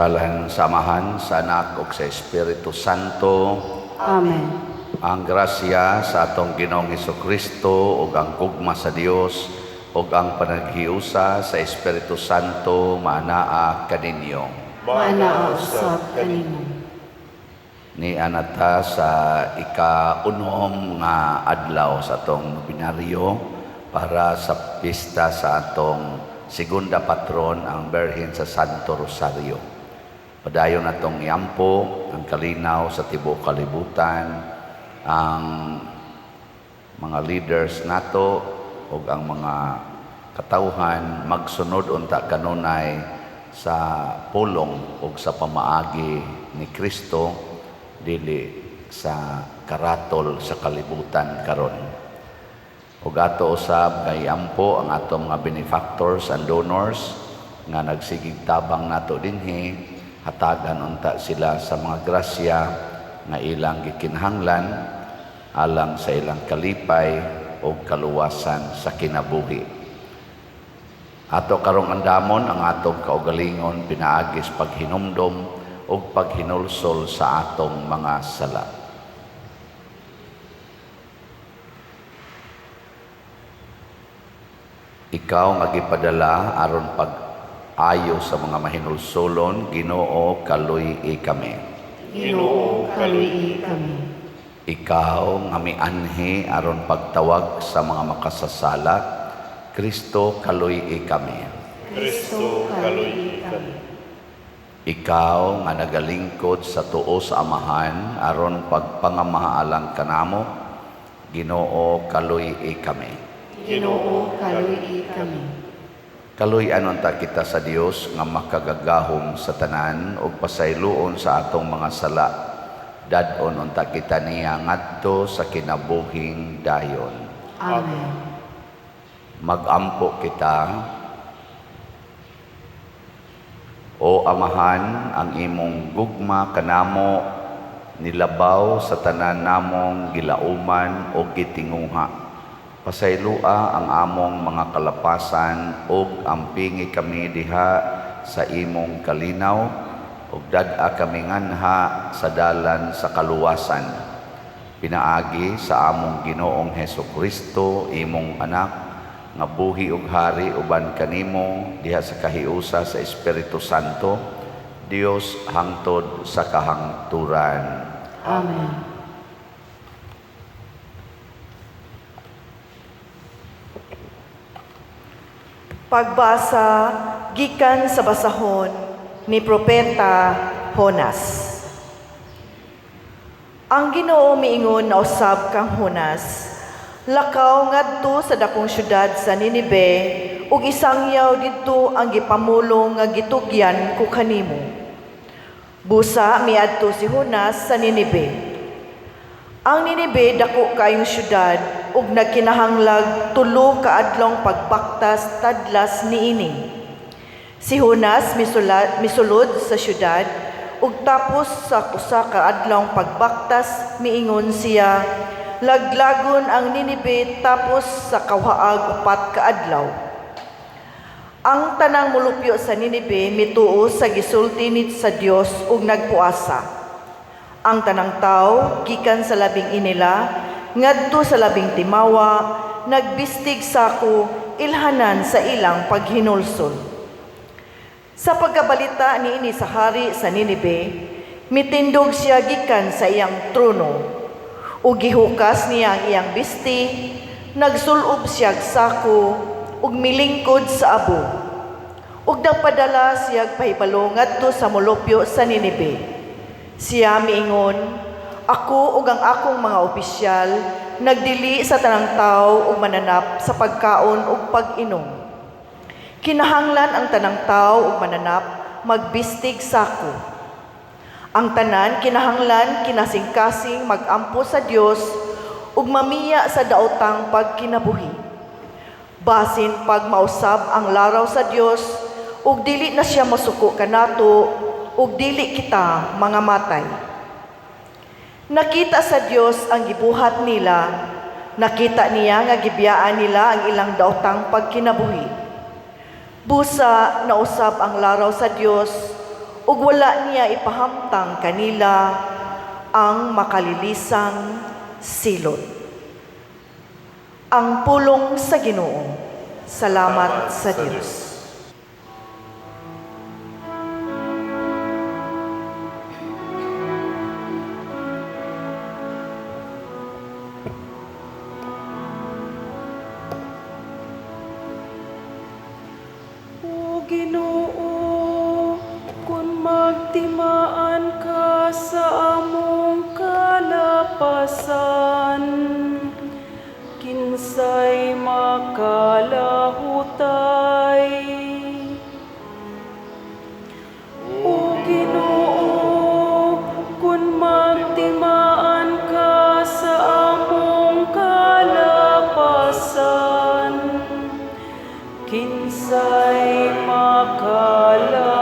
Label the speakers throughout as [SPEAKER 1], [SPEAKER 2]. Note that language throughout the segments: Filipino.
[SPEAKER 1] ngalan sa Amahan, sa Anak ug sa Espiritu Santo.
[SPEAKER 2] Amen.
[SPEAKER 1] Ang grasya sa atong Ginoong Hesukristo ug ang gugma sa Dios ug ang panaghiusa sa Espiritu Santo maanaa kaninyo.
[SPEAKER 2] Maanaa usab kanimo.
[SPEAKER 1] Ni anata sa ika-unom nga adlaw sa atong binaryo para sa pista sa atong segunda patron ang Birhen sa Santo Rosario. Padayon natong yampo ang kalinaw sa tibuok kalibutan, ang mga leaders nato ug ang mga katawhan magsunod unta kanunay sa pulong ug sa pamaagi ni Kristo dili sa karatol sa kalibutan karon. Ug ato usab kay ampo ang atong mga benefactors and donors nga nagsigig tabang nato dinhi, hatagan unta sila sa mga grasya nga ilang gikinahanglan alang sa ilang kalipay o kaluwasan sa kinabuhi. Ato karong andamon ang atong kaugalingon pinaagis paghinumdom o paghinulsol sa atong mga sala. Ikaw nga gipadala aron pag-ayo sa mga mahinulsolon, Ginoo kaluy-i kami.
[SPEAKER 2] Ginoo kaluy-i kami.
[SPEAKER 1] Ikaw nga mianhi aron pagtawag sa mga makasasala, Kristo kaluy-i kami.
[SPEAKER 2] Kristo kaluy-i kami.
[SPEAKER 1] Ikaw nga nagalingkod sa tuo sa Amahan aron pagpangamahaalang kanamo, Ginoo kaluy-i kami.
[SPEAKER 2] Ginoo kaluy-i kami.
[SPEAKER 1] Kaluy-an unta kita sa Dios nga makagagahom sa tanan ug pasayloon sa atong mga sala. Dad-on unta kita niya ngadto sa kinabuhing dayon.
[SPEAKER 2] Amen.
[SPEAKER 1] Magampo kita. O Amahan, ang imong gugma kanamo nilabaw sa tanan namong gilauman o gitinguha. Pasaylua ang among mga kalapasan ug ampingi kami diha sa imong kalinaw ug dad-a kami nganha sa dalan sa kaluwasan. Pinaagi sa among Ginoong Hesukristo, imong anak, nga buhi ug hari uban kanimo diha sa kahiusa sa Espiritu Santo, Dios hangtod sa kahangturan.
[SPEAKER 2] Amen.
[SPEAKER 3] Pagbasa gikan sa basahon ni Propeta Jonas. Ang Ginoo miingon na usab kang Jonas, lakaw ngadto sa dakong syudad sa Ninive ug isangyaw didto ang gipamulong nga gitugyan ko kanimo. Busa miadto si Jonas sa Ninive. Ang Ninive dako kayong syudad ug nagkinahanglag 3 ka adlong pagbaktas tadlas niini. Si Jonas misulod sa syudad ug tapos sa usa ka adlong pagbaktas miingon siya, laglagon ang Ninive tapos sa kawaag 4 ka adlaw. Ang tanang mulupyo sa Ninive mituo sa gisulti ni sa Dios ug nagpuasa. Ang tanang tao gikan sa labing inila ngadto sa labing timawa nagbistig sako ilhanan sa ilang paghinulsol. Sa pagkabalita niini sa hari sa Ninive, mitindog siya gikan sa iyang trono. Ug gihukas niya ang iyang bisti, nagsulob siya sako ug milingkod sa abo. Ug nagpadala siya pahibalo ngadto sa molupyo sa Ninive. Siya miingon, ako ug ang akong mga opisyal nagdili sa tanang tao ug mananap sa pagkaon ug pag-inom. Kinahanglan ang tanang tao ug mananap magbistig sako. Ang tanan kinahanglan kinasing-kasing magampo sa Dios ug mamiya sa daotang pagkinabuhi. Basin pag mausab ang laraw sa Dios ug dili na siya masuko kanato ug dili kita mga matay. Nakita sa Dios ang gibuhat nila, nakita niya nga gibiyaan nila ang ilang daotang pagkinabuhi. Busa nausab ang laraw sa Dios ug wala niya ipahamtang kanila ang makalilisang silot. Ang pulong sa Ginoo. Salamat sa Dios.
[SPEAKER 4] O Ginoo, kung magtimaan ka sa among kalapasan, kinsay makalahutay. O Ginoo, kung magtimaan ka sa among kalapasan, kinsay makalahutay.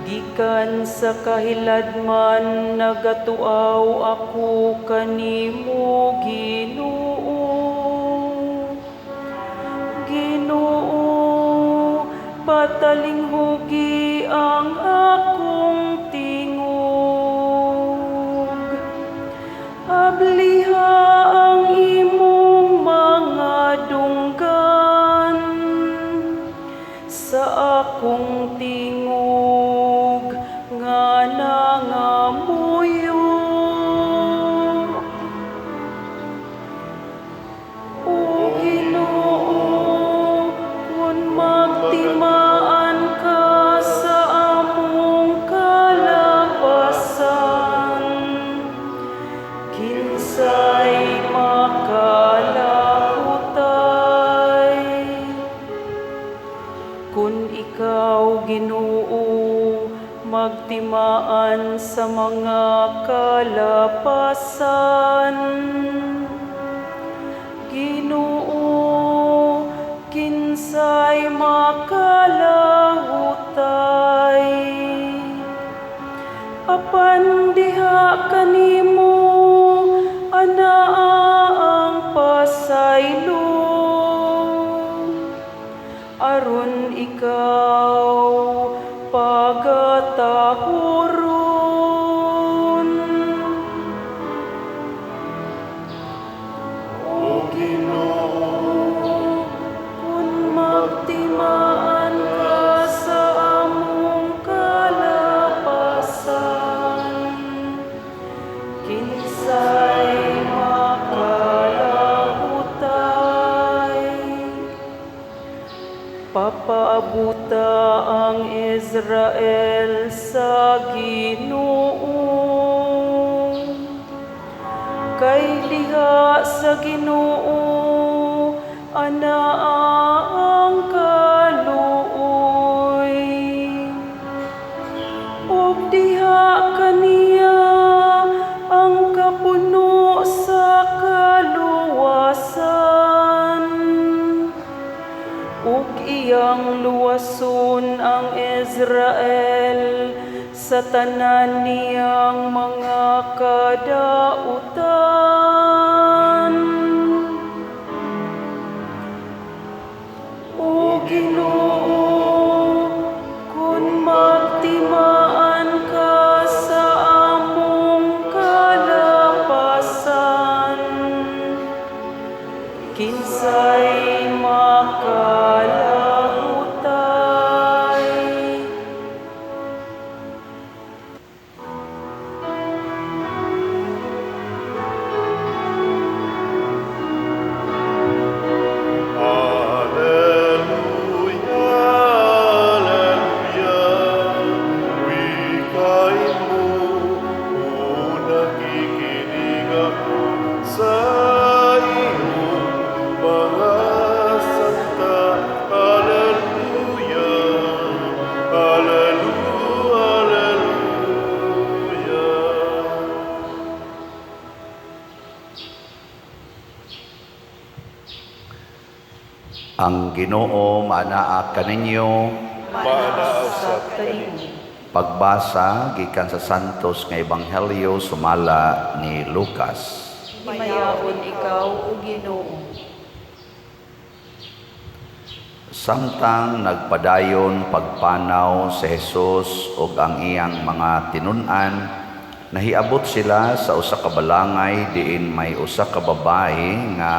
[SPEAKER 4] Gikan sa kahiladman nagatuaw ako kanimo, Ginoo. Ginoo, patalinghugi ang akong tingog. Abliha ang imong mga dunggan sa akong tingog nga nangamuyo. O Ginoo, kung magtimaan ka sa among kalapasan, kinsay makalahutay. Kung ikaw, Ginoo, magtimaan sa mga kalapasan, Ginoo, kinsay makalahutay. Apan diha kanimo anaa ang pasaylo, aron ikaw pagatahuron. O Ginoo, kung magtimaan ka sa among kalapasan, kinsay makalahutay. Papaabuta ang Israel sa Ginoo, kay liha sa Ginoo anaa ang kaluoy. Ug diha kaniya ang kapuno sa kaluwasan. Ug iyang luwason ang Israel sa tanan niyang mga kadautan. O Ginoo, kung magtimaan ka sa among kalapasan, kinsay makalahutay.
[SPEAKER 1] Ang Ginoo manaa kaninyo.
[SPEAKER 4] Manaasa kanimo.
[SPEAKER 1] Pagbasa gikan sa Santos nga Ebanghelyo sumala ni Lucas.
[SPEAKER 4] Himayaon ikaw, O Ginoo.
[SPEAKER 1] Samtang nagpadayon pagpanaw si Jesus ug ang iyang mga tinun-an, nahiabot sila sa usa ka balangay diin may usa ka babae nga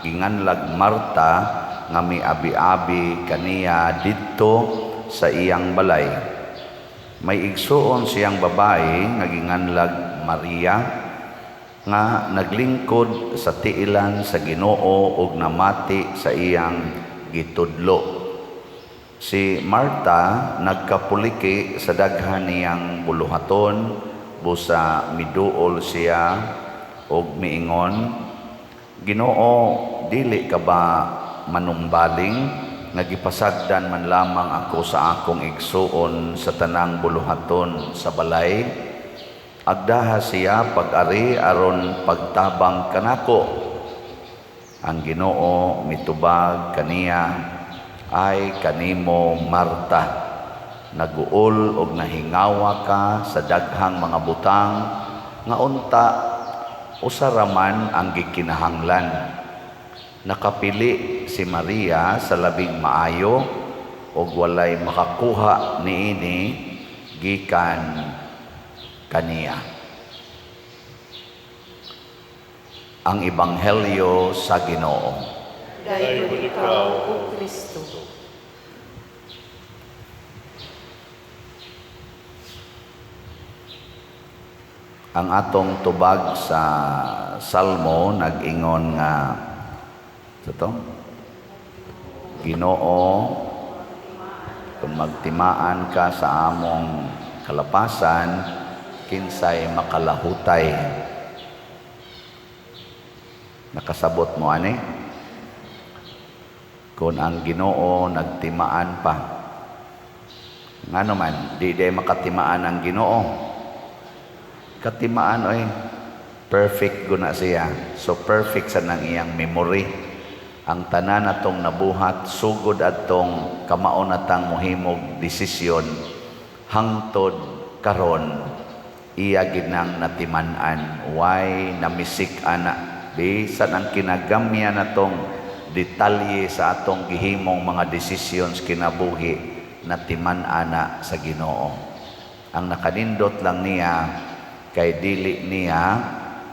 [SPEAKER 1] ginganlag Marta nga miabi-abi kaniya didto sa iyang balay. May igsuon siyang babae nga ginganlag Maria nga naglingkod sa tiilan sa Ginoo ug namati sa iyang gitudlo. Si Marta nagkapuliki sa daghan niyang buluhaton, busa miduol siya og miingon, Ginoo, dili ka ba manumbaling nga gipasagdan man lamang ako sa akong igsuon sa tanang buluhaton sa balay? Agdaha siya pag-ari aron pagtabang kanako. Ang Ginoo mitubag kaniya, ay kanimo Marta, naguol og nahingawa ka sa daghang mga butang nga unta usaraman ang gikinahanglan. Nakapili si Maria sa labing maayo ug walay makakuha niini gikan kaniya. Ang Ebanghelyo sa Ginoo.
[SPEAKER 2] Dayon ikaw, O Kristo.
[SPEAKER 1] Ang atong tubag sa Salmo nag-ingon nga Ginoo, kung magtimaan ka sa among kalapasan, kinsay makalahutay. Nakasabot mo ani? Kung ang Ginoo nagtimaan pa. Ngano man, di makatimaan ang Ginoo. Katimaan oy, perfect guna siya. So perfect sa nang iyang memory. Ang tanan atong nabuhat sugod atong kamaon natang mohimog desisyon hangtod karon iya ginang natiman-an. Why namisik ana? Bisan ang kinagamya natong detalye sa atong gihimong mga decisions kinabuhi na timan-ana sa Ginoo. Ang nakanindot lang niya kay dili niya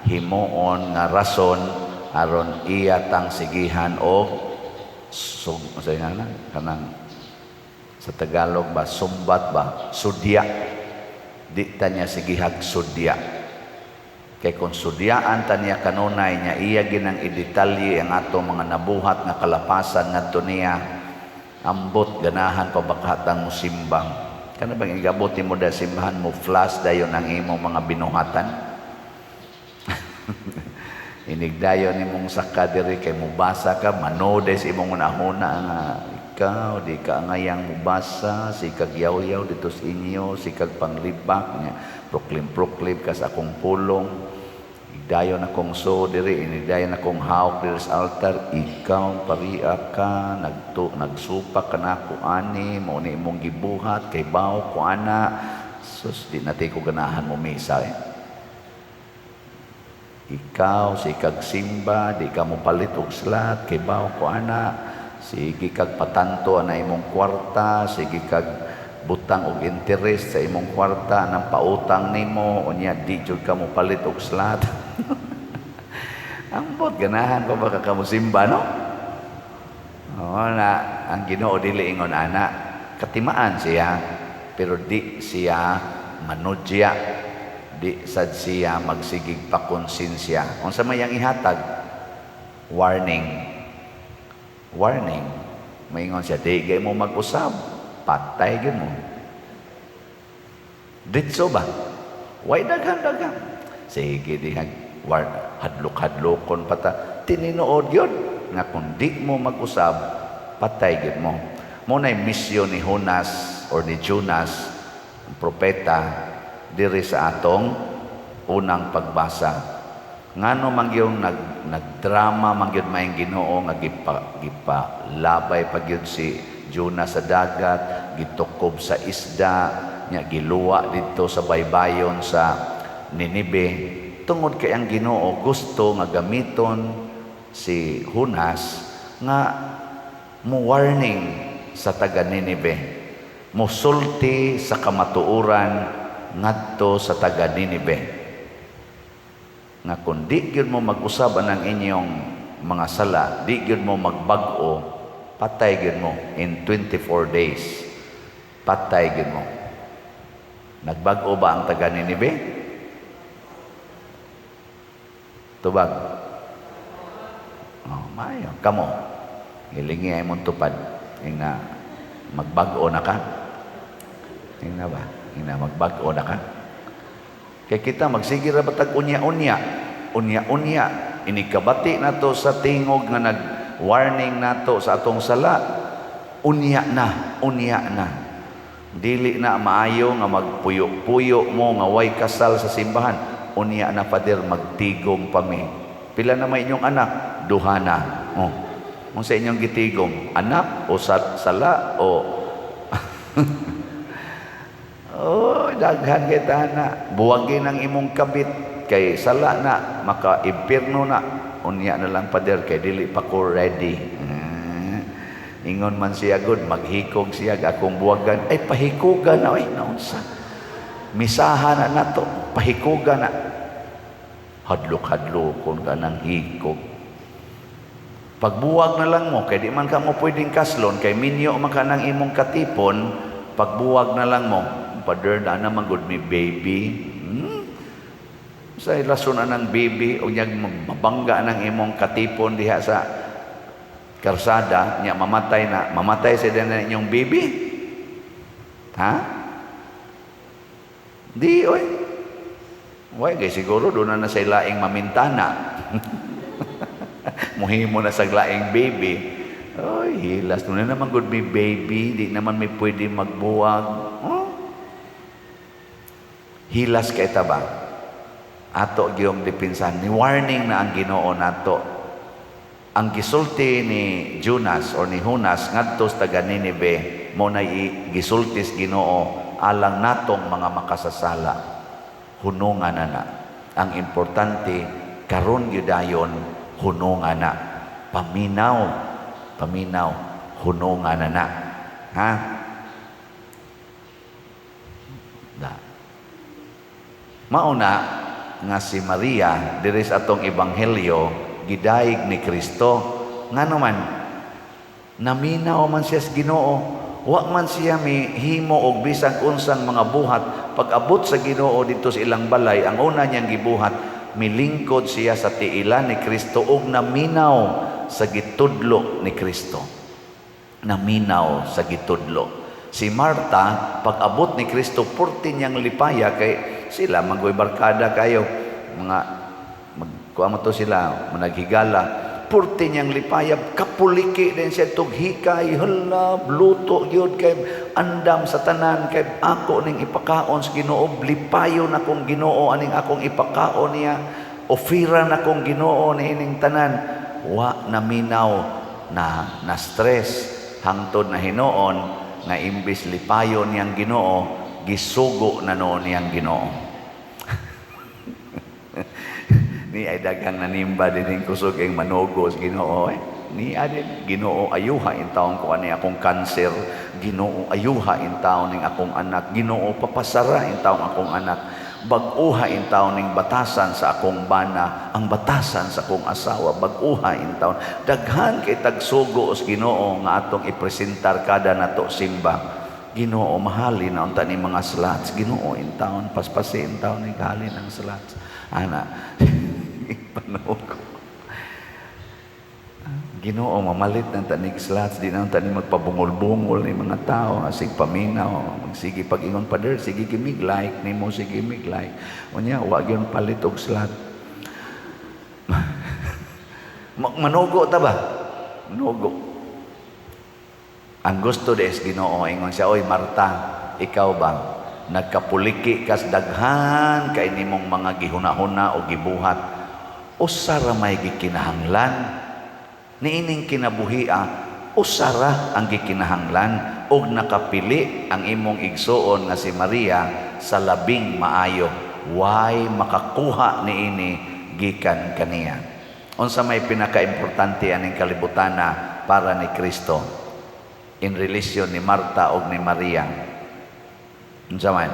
[SPEAKER 1] himuon nga rason aron iya tang sigihan og kanang sa Tagalog ba sumbat ba sudya. Di ta niya sigihag sudya. Kay kung sudyaan ta niya kanunay niya iya ginang idetalye ang ato mga nabuhat nga kalapasan ngadto niya, ambot ganahan pabakhatang musimbang. Kana bang igabuti mo da simbahan mo flash dayon ang imong mga binuhatan? Inigdayon nimong saka diri kay mubasa ka manodes imong unahuna nga ikaw di ka ngayang mubasa si kagyaw-yaw dito sa inyo si kag panglibak niya proklim ka sa akong pulong. Dayon akong so diri, dayon akong hawak diri sa altar, ikaw pariya ka, nagsupak ka na ko ani, mo ni imong gibuhat, kay bawo ko ana, sus di natin ko ganahan mo misa eh. Ikaw, si kag simba, di ka mo palit og slat, kay bawo ko ana, sige kag patanto na imong kwarta, sige kag butang og interest sa imong kwarta nang pautang nimo unya di jud ka mo palit og slat. Ambot ganahan ko baka ka mo simba no? Na ang Ginoo dili ingon ana, katimaan siya pero di siya manudya, di sad siya magsigig pa konsensya. Unsa may ang ihatag? Warning. Maingon siya, di gay mo mag-usab. Patay gid mo. Ditso ba? Way daghan. Sige di hadlok-hadlokon pata. Tininuod yun nga kung di mo mag-usab, patay gid mo. Muna'y misyon ni Jonas or ni Jonas, ang propeta, diri sa atong unang pagbasa. Ngano man yung nagdrama man gyud maayong Ginoo nga gipalabay pa gyud si Jonas sa dagat, gitukob sa isda, nya giluwa dito sa baybayon sa Ninibe. Tungod kay ang Ginoo gusto nga gamiton si Jonas nga mo warning sa taga Ninive. Musulti sa kamatuoran ngadto sa taga Ninive. Nga kung di gyud mo mag-usab ang inyong mga sala, di gyud mo magbag-o, patay gyud mo in 24 days. Patay gyud mo. Nagbag-o ba ang taga Ninive? Tubag. Oh, maayo. Kamo, hilingi ay mong tupad. Nga, magbag-o na ka. Nga ba? Nga, magbag-o na ka. Kaya kita, magsige ra batag unya-unya. Unya-unya. Inikabati na to sa tingog nga nag-warning na to sa atong sala. Unya na. Unya na. Dili na maayo nga magpuyo-puyo mo nga way kasal sa simbahan. Unya na, Pader, magtigom pa mi. Pila na may inyong anak? Duha na. Oh. Kung sa inyong gitigom, anak o sala o oh, daghan kita na. Buwagin ang imong kabit kay sala na, maka-impirno na. Unya na lang, Pader, kay dili pa ko ready. Ingon man siya good, maghikog siya, akong buwagan, ay pahikugan na, ay naunsa. Misahan na nato, pahikugan na. Hadlok-hadlokon ka ng hikog. Pagbuwag na lang mo, kay di man ka mo pwedeng kaslon, kay minyo man ka ng imong katipon, pagbuwag na lang mo, Pader, na naman good me baby. Sa ilason na ng baby, o niyag mabangga ng imong katipon diha sa karsada, niya mamatay sa din na inyong baby. Ha? Di, oy. Way, kay siguro doon na sa ilaing mamintana. Muhimo na sa laing baby. Oy, hilas. Doon na naman good me baby. Di naman may pwede magbuwag. Oh? Hilas kay tabang. Ato giyong dipinsan. Ni warning na ang Ginoo nato. Ang gisulti ni Jonas or ni Hunas ngadto sa taga Ninive mo na gisultis Ginoo alang natong mga makasasala. Hunungan na. Ang importante karon gyudayon hunungan na. Paminaw, hunungan na. Ha? Da. Mauna nga si Maria diri sa atong ebanghelyo gidaig ni Kristo ngano man naminaw man siya sa Ginoo. Wa man siya himo og bisag unsang mga buhat. Pag-abot sa Ginoo dito sa ilang balay, ang una niyang gibuhat, milingkod siya sa tiilan ni Kristo ug naminaw sa gitudlo ni Kristo. Naminaw sa gitudlo. Si Marta, pag-abot ni Kristo, purti niyang lipaya kay sila maggoy barkada kayo. Mga magkuha mo to sila, managhigala. Purti niyang lipayab, kapuliki din siya tughikay, hala, bluto yun, kay andam sa tanan, kay ako ning ipakaon sa Ginoo, lipayo na kong Ginoo, aning akong ipakaon niya, ofira na kong Ginoo ni ining tanan, wa naminaw na stress, hangtod na hinoon, na imbis lipayo niyang Ginoo, gisugo na noon niyang Ginoo. Ni ay daghang nanimba din kusog ang manogos Ginoo ni adin Ginoo ayuha in taon ko ani akong kanser, Ginoo ayuha in taon ning akong anak, Ginoo papasara in taon akong anak, bag-uha in taon ning batasan sa akong bana, ang batasan sa akong asawa, bag-uha in taon. Daghan kay tagsugo os Ginoo nga atong ipresentar kada nato simba. Ginoo mahalin na unta ni mga slots, Ginoo in taon paspasi in taon ning halin ang slots ana. Panog. Ginoo mamalit ng tanig slots, di na tanig magpabungol-bungol ni mga tao, asig paminaw, magsige pag-ingon Pader, sige gimig-like, ni mo sige gimig-like. Unya, wag yun palit og slot. Manugo ta ba? Manugo. Ang gusto des Ginoo, ingon siya, oy Marta, ikaw ba? Nagkapuliki kas daghan kay nimong mga gihuna-huna o gibuhat. Usara may gikinahanglan niining kinabuhia, usara ang gikinahanglan og nakapili ang imong igsuon nga si Maria sa labing maayo, way makakuha niini gikan kaniya. Unsa may pinakaimportante aning kalibutana para ni Kristo? in relasyon ni Marta o ni Maria. Unsa man?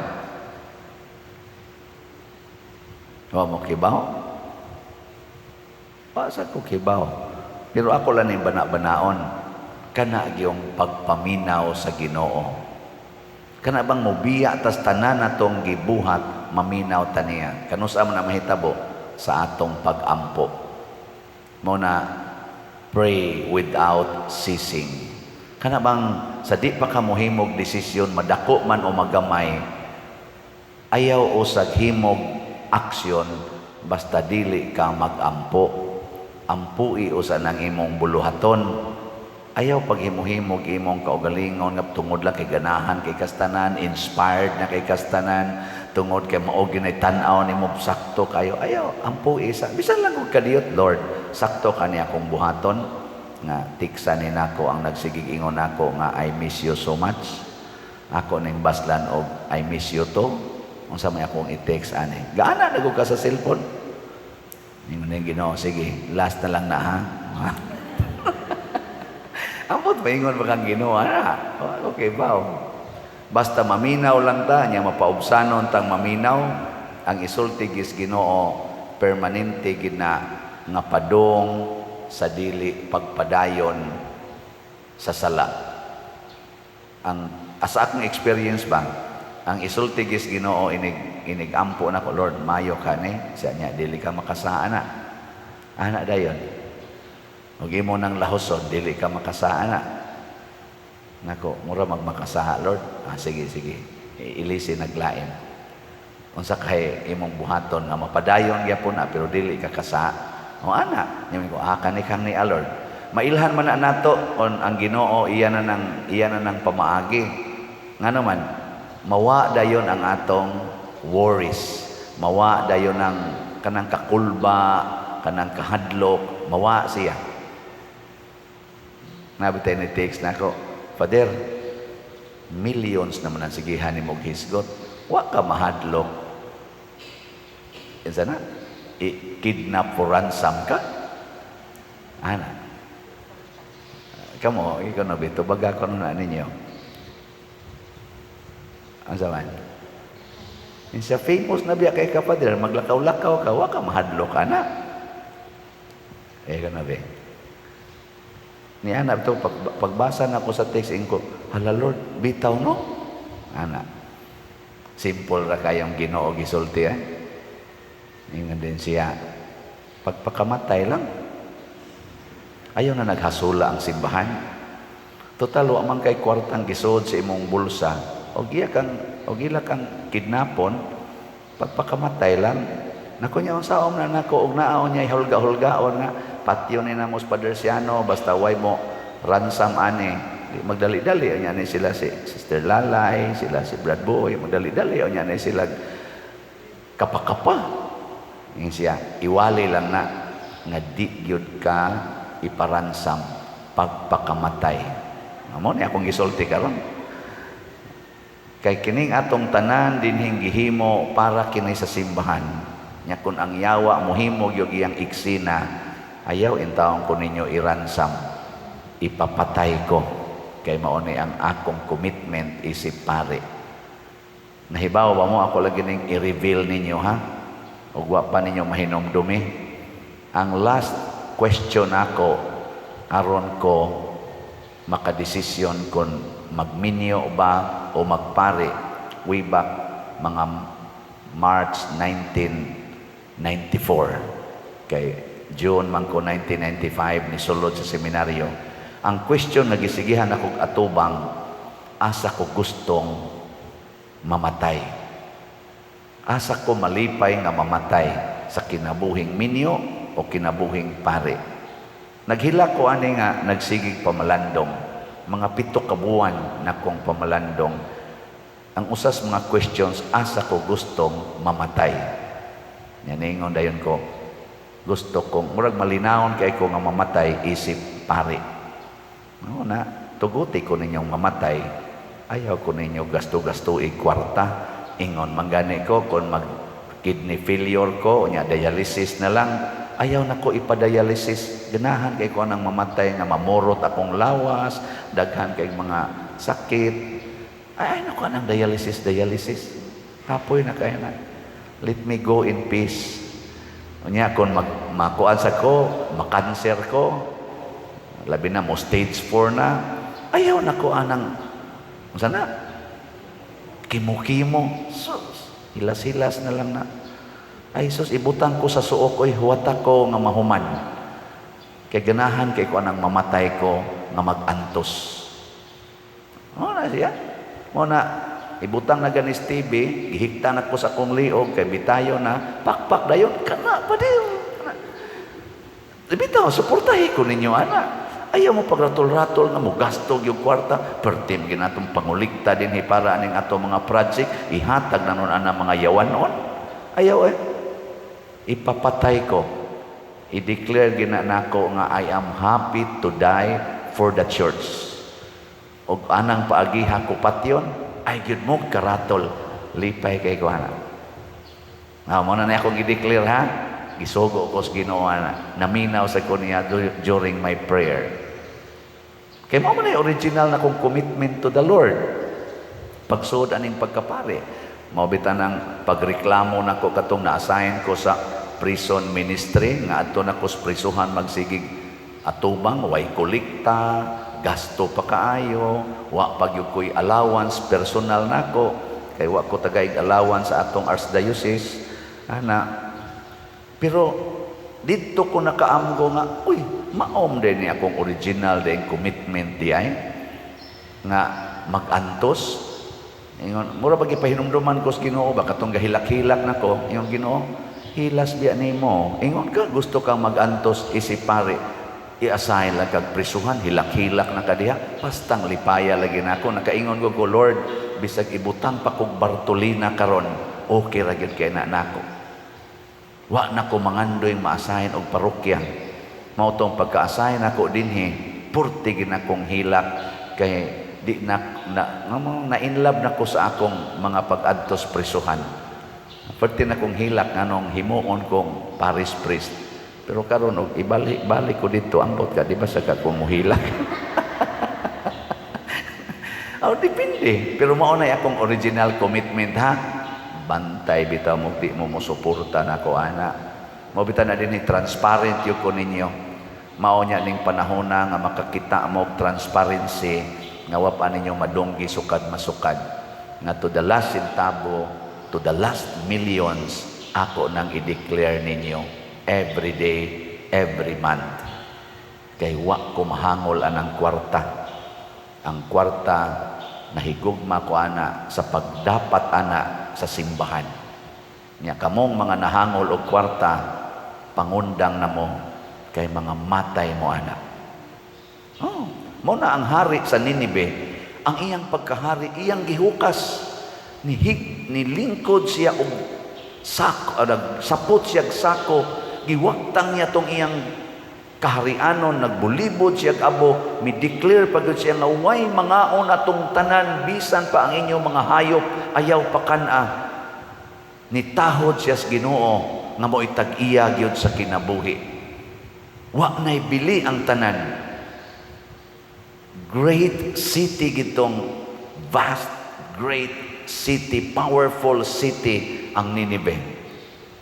[SPEAKER 1] Wa mo kibaw? Pasa ko kibaw. Pero ako lang yung bana-banaon. Kana yung pagpaminaw sa Ginoo. Kana bang mobiya tas tanan natong gibuhat maminaw taniya. Kanusa man na mahitabo sa atong pag-ampo. Mo na pray without ceasing. Kana bang sa di pa ka mohimog desisyon madako man o magamay, ayaw usag himog aksyon basta dili ka mag-ampo. Ampui usa nang imong buluhaton. Ayaw paghimuhimog imong kaugalingon nga tungod lang kay ganahan kay kastanan, inspired na kay kastanan, tungod kay mao ginay tan-aw nimo sakto kayo. Ayaw ampui isa. Bisan lang kog kadiyot, Lord, sakto kani akong buhaton nga tiksa ni nako ang nagsigig ingon nako nga I miss you so much. Ako ning baslan og I miss you too. Unsa may akong i-text ani. Gaana na ka sa cellphone. Ingon ning Ginoo, sige, last na lang na ha. Amot maingon ba kang Ginoo ana? Okay ba? Basta maminaw lang ta, nya mapaubsanon tang maminaw, ang isulti gis Ginoo permanente gid na nga padong sa dili pagpadayon sa sala. Ang asa akong experience ba, ang isulti gis Ginoo inig-ampo na ko, Lord, mayo ka ni, siya niya, dili ka makasaan na. Ana dayon. Huwag mo nang lahosod, dili ka makasaan na. Nako, mura magmakasaha, Lord. Sige. Ilisi naglain. Unsa kay imong buhaton nga mapadayon gyapon na pero dili ka kasa. O ana, nimi ko kani kang ni Lord. Mailhan man na nato on ang Ginoo iya na nang pamaagi. Ngano man mawa dayon ang atong worries. Mawa dayon ang kanang kakulba, kanang kahadlok, mawa siya. Nabitay ni text nako, Father, millions naman ang sigihan ni mong hisgot. Wa ka mahadlok. Isa na, kidnap for ransom ka? Ana. Kamo, ikaw na bito, baga ko na ninyo. Ang saman. Sa famous na biya kay Father, maglakaw-lakaw ka, wa ka mahadlok ka na. Ikaw na biya. Ni ana ito, pagbasa na ako sa text ko, hala Lord, bitaw no? Ana, simple ra kayong Ginoo gisulti Ingon din siya, pagpakamatay lang. Ayaw na naghasula ang simbahan. Total, wa man kay kwartang gisod sa imong bulsa. O gila kang kidnapon, pagpakamatay lang. Nako niya ang saom na nako, og naaon niya hulga-hulgaon nga, patyo ni na mos Padersiano, basta way mo ransom ani. Magdali-dali niya ni sila si Sister Lalay, sila si Brad Boy, magdali-dali niya ni sila kapakapa. Yung siya, iwali lang na nga di gyud ka iparansam pagpakamatay. Amo ni akong gisulti karon. Kay kining atong tanan dinhing gihimo para kini sa simbahan. Nya kun ang yawa mohimo gyud iyang iksina, ayaw intawon ko ninyo iransam, ipapatay ko. Kay mao ni ang akong commitment isip pare. Nahibaw ba mo ako lagi ning i-reveal ninyo ha? O wa pa ninyo mahinomdumi. Ang last question ako aron ko makadesisyon kung magminyo ba o magpare way back mga March 1994. Kay June man ko 1995 ni sulod sa seminaryo. Ang question na gisigihan akong atubang, asa ko gustong mamatay. Asa ko malipay nga mamatay sa kinabuhing minyo o kinabuhing pare. Naghila ko ani nga nagsigig pamalandong, mga 7 ka buwan na kong pamalandong. Ang usas mga questions, asa ko gustong mamatay. Yaningon dayon ko, gusto kong murag malinawon kay ko nga mamatay isip pare. No na tuguti ko ninyong mamatay, ayaw ko ninyo gasto-gasto kwarta. Ingon manggani ko kung mag kidney failure ko, nya dialysis na lang, ayaw na ko ipadialysis. Ganahan kay ko nang mamatay nga mamurot akong lawas, daghan kay mga sakit. Ay na ko nang dialysis. Kapoy na kaya na. Let me go in peace. Unya kung makuan sa ko, makanser ko, labi na mo stage 4 na, ayaw na ko anang sana kimo-kimo. Sus, hilas-hilas na lang na. Ay sus, ibutang ko sa suok ko'y huwata ko nga mahuman. Kay ganahan kay ko anang mamatay ko nga mag-antos. Na siya. Na ibutang na ganis TV, gihigta na ko sa kong liog, kay bitayo na, pakpak dayon, kana pa din. Bitaw, suportahi ko ninyo, anak. Ayaw mo pagratol-ratol nga mo gastog yung kwarta, pertim ginatong pangulikta din para aning ato mga project, ihatag na nun ang mga yawan noon. Ayaw ipapatay ko. I-declare ginanako nga I am happy to die for the church. O anang paagiha ko patyon, ay gyud mo karatol lipay kay ko ana. Mo na akong i-declare ha. Gisugo ko sa Ginoo ana. Naminaw sa ko niya during my prayer. Kay mo man original na kong commitment to the Lord. Pagsud aning pagkapare. Mao bitan ang pagreklamo nako katong na-assign ko sa prison ministry nga adto nako sa prisuhan magsigig atubang way kolekta, gasto pa kaayo, wa pagyud ko'y allowance personal nako, kay wa ko tagaig allowance sa atong archdiocese ana. Pero dito ko nakaamgo nga, uy, maom din ni akong original din commitment di ay nga mag-antos. Ingon, mura pag ipahinumduman ko sa Ginoo ba katong gahilak-hilak nako, ingon Ginoo, hilas biya nimo. Ingon ka gusto kang mag-antos isipare. I-assign lang kag prisuhan, hilak-hilak na kadiha, pastang lipaya lagi nako. Nakaingon ko, Lord, bisag ibutang pa kog Bartolina karon, okay ra gyud kay na nako. Wa na ko mangandoy ma-assign og parokya. Mao tong pagka-assign nako dinhi, purti gid akong hilak kay di na inlove na ko sa akong mga pag-adtos prisuhan. Purti na kong hilak nganong himuon kong parish priest. Pero karon og ibalik ko dito ambot ka di ba sa kung muhilak. Depende. Pero mao na akong original commitment ha. Bantay bitaw mo di mo suporta nako ana. Mao bitaw na dinhi transparent yo ko ninyo. Mao nya ning panahon na nga makakita mo og transparency nga wa pa ninyo madonggi sukad masukad. Nga to the last centavo, to the last millions ako nang i-declare ninyo every day, every month. Kay wa ko mahangol anang kwarta. Ang kwarta nahigugma ko ana sa pagdapat ana sa simbahan. Nya kamong mga nahangol og kwarta, pangundang na mo kay mga matay mo ana. Mo na ang hari sa Ninibe, ang iyang pagkahari, iyang gihukas, nilingkod siya og sako, sapot siya sako, giwaktang niya tong iyang kaharianon, nagbulibod siya abo, mi-declare pagod siya nga way mangaon atong tanan, bisan pa ang inyong mga hayop, ayaw pakana. Nitahod siya sa Ginoo, nga mo itag-iya gyud sa kinabuhi. Wa nay bili ang tanan. Great city gitong vast, great city, powerful city ang Ninive.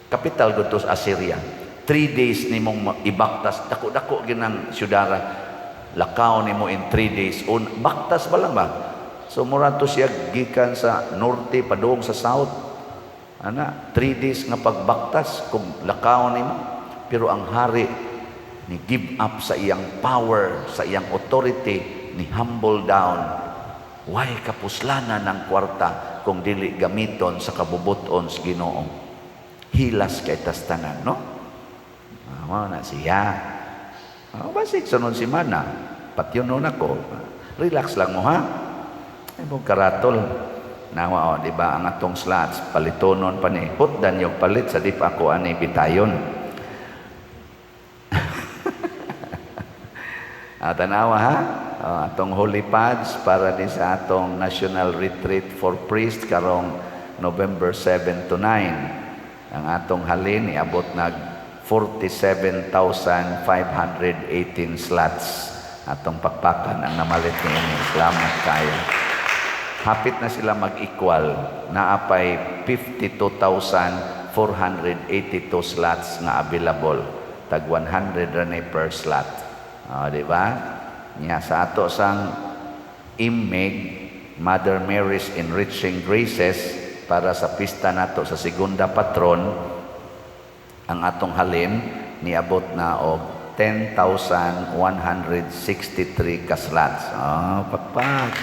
[SPEAKER 1] Capital gito sa Assyria. 3 days nimong ibaktas, dako-dako ginang syudara. Lakaw nimo in 3 days. Baktas ba lang ba? So mura to siya gikan sa norte padung sa south. 3 days nga pagbaktas kung lakaw nimo. Pero ang hari ni give up sa iyang power, sa iyang authority, ni humble down. Way kapuslanan ng kwarta kung dili gamiton sa kabubuton sa Ginoo. Hilas kay tastanan, no? Na siya. Basig sunod si Mana. Patyonon ako. Relax lang mo ha. Ay mo karatol. Nawa di ba ang atong slots palitonon pa ni. Hutdan yung palit sa di pa ako ani bitayon. Tanawa ha. Atong holy pads para din sa atong national retreat for priest karong November 7 to 9. Ang atong halin iabot nag 47,518 slots atong pakpakan ang namalit niini. Salamat kayo. Hapit na sila mag-equal. Naapay 52,482 slots nga available. Tag 100 rani per slot. Di ba? Nya sa ato sang imig, Mother Mary's Enriching Graces, para sa pista nato sa segunda patron, ang atong halin niabot na og 10,163 ka slots. Pakpak.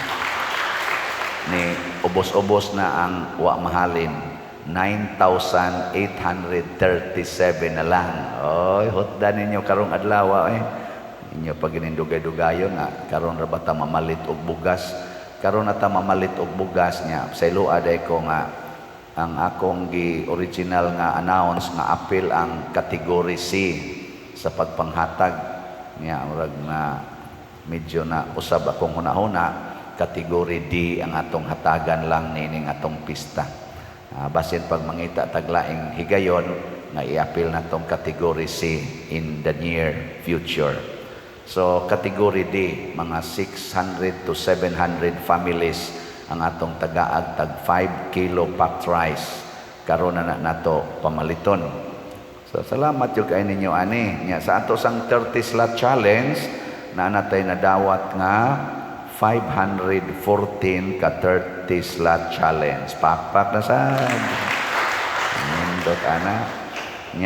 [SPEAKER 1] Ni ubos-ubos na ang wa mahalin. 9,837 na lang. Oy, hotdan ninyo karong adlaw Inyo pag ginindugay-dugayon nga karon ra bata mamalit og bugas. Karon nata mamalit og bugas niya. Sa iloa day ko nga ang akong original nga announce nga apil ang category C sa pagpanghatag niya. Murag na medyo na usab akong hunahuna, category D ang atong hatagan lang nining atong pista. Basin pag mangita taglaing higayon nga iapil na tong category C in the near future. So, category D, mga 600 to 700 families ang atong tagaag tag 5 kilo packed rice. Karon na nato pamaliton. So, salamat yung kayo ninyo, ani. Sa ato sang 30 slot challenge, na natay nadawat nga 514 ka 30 slot challenge. Pakpak na sad. Nindot, ana.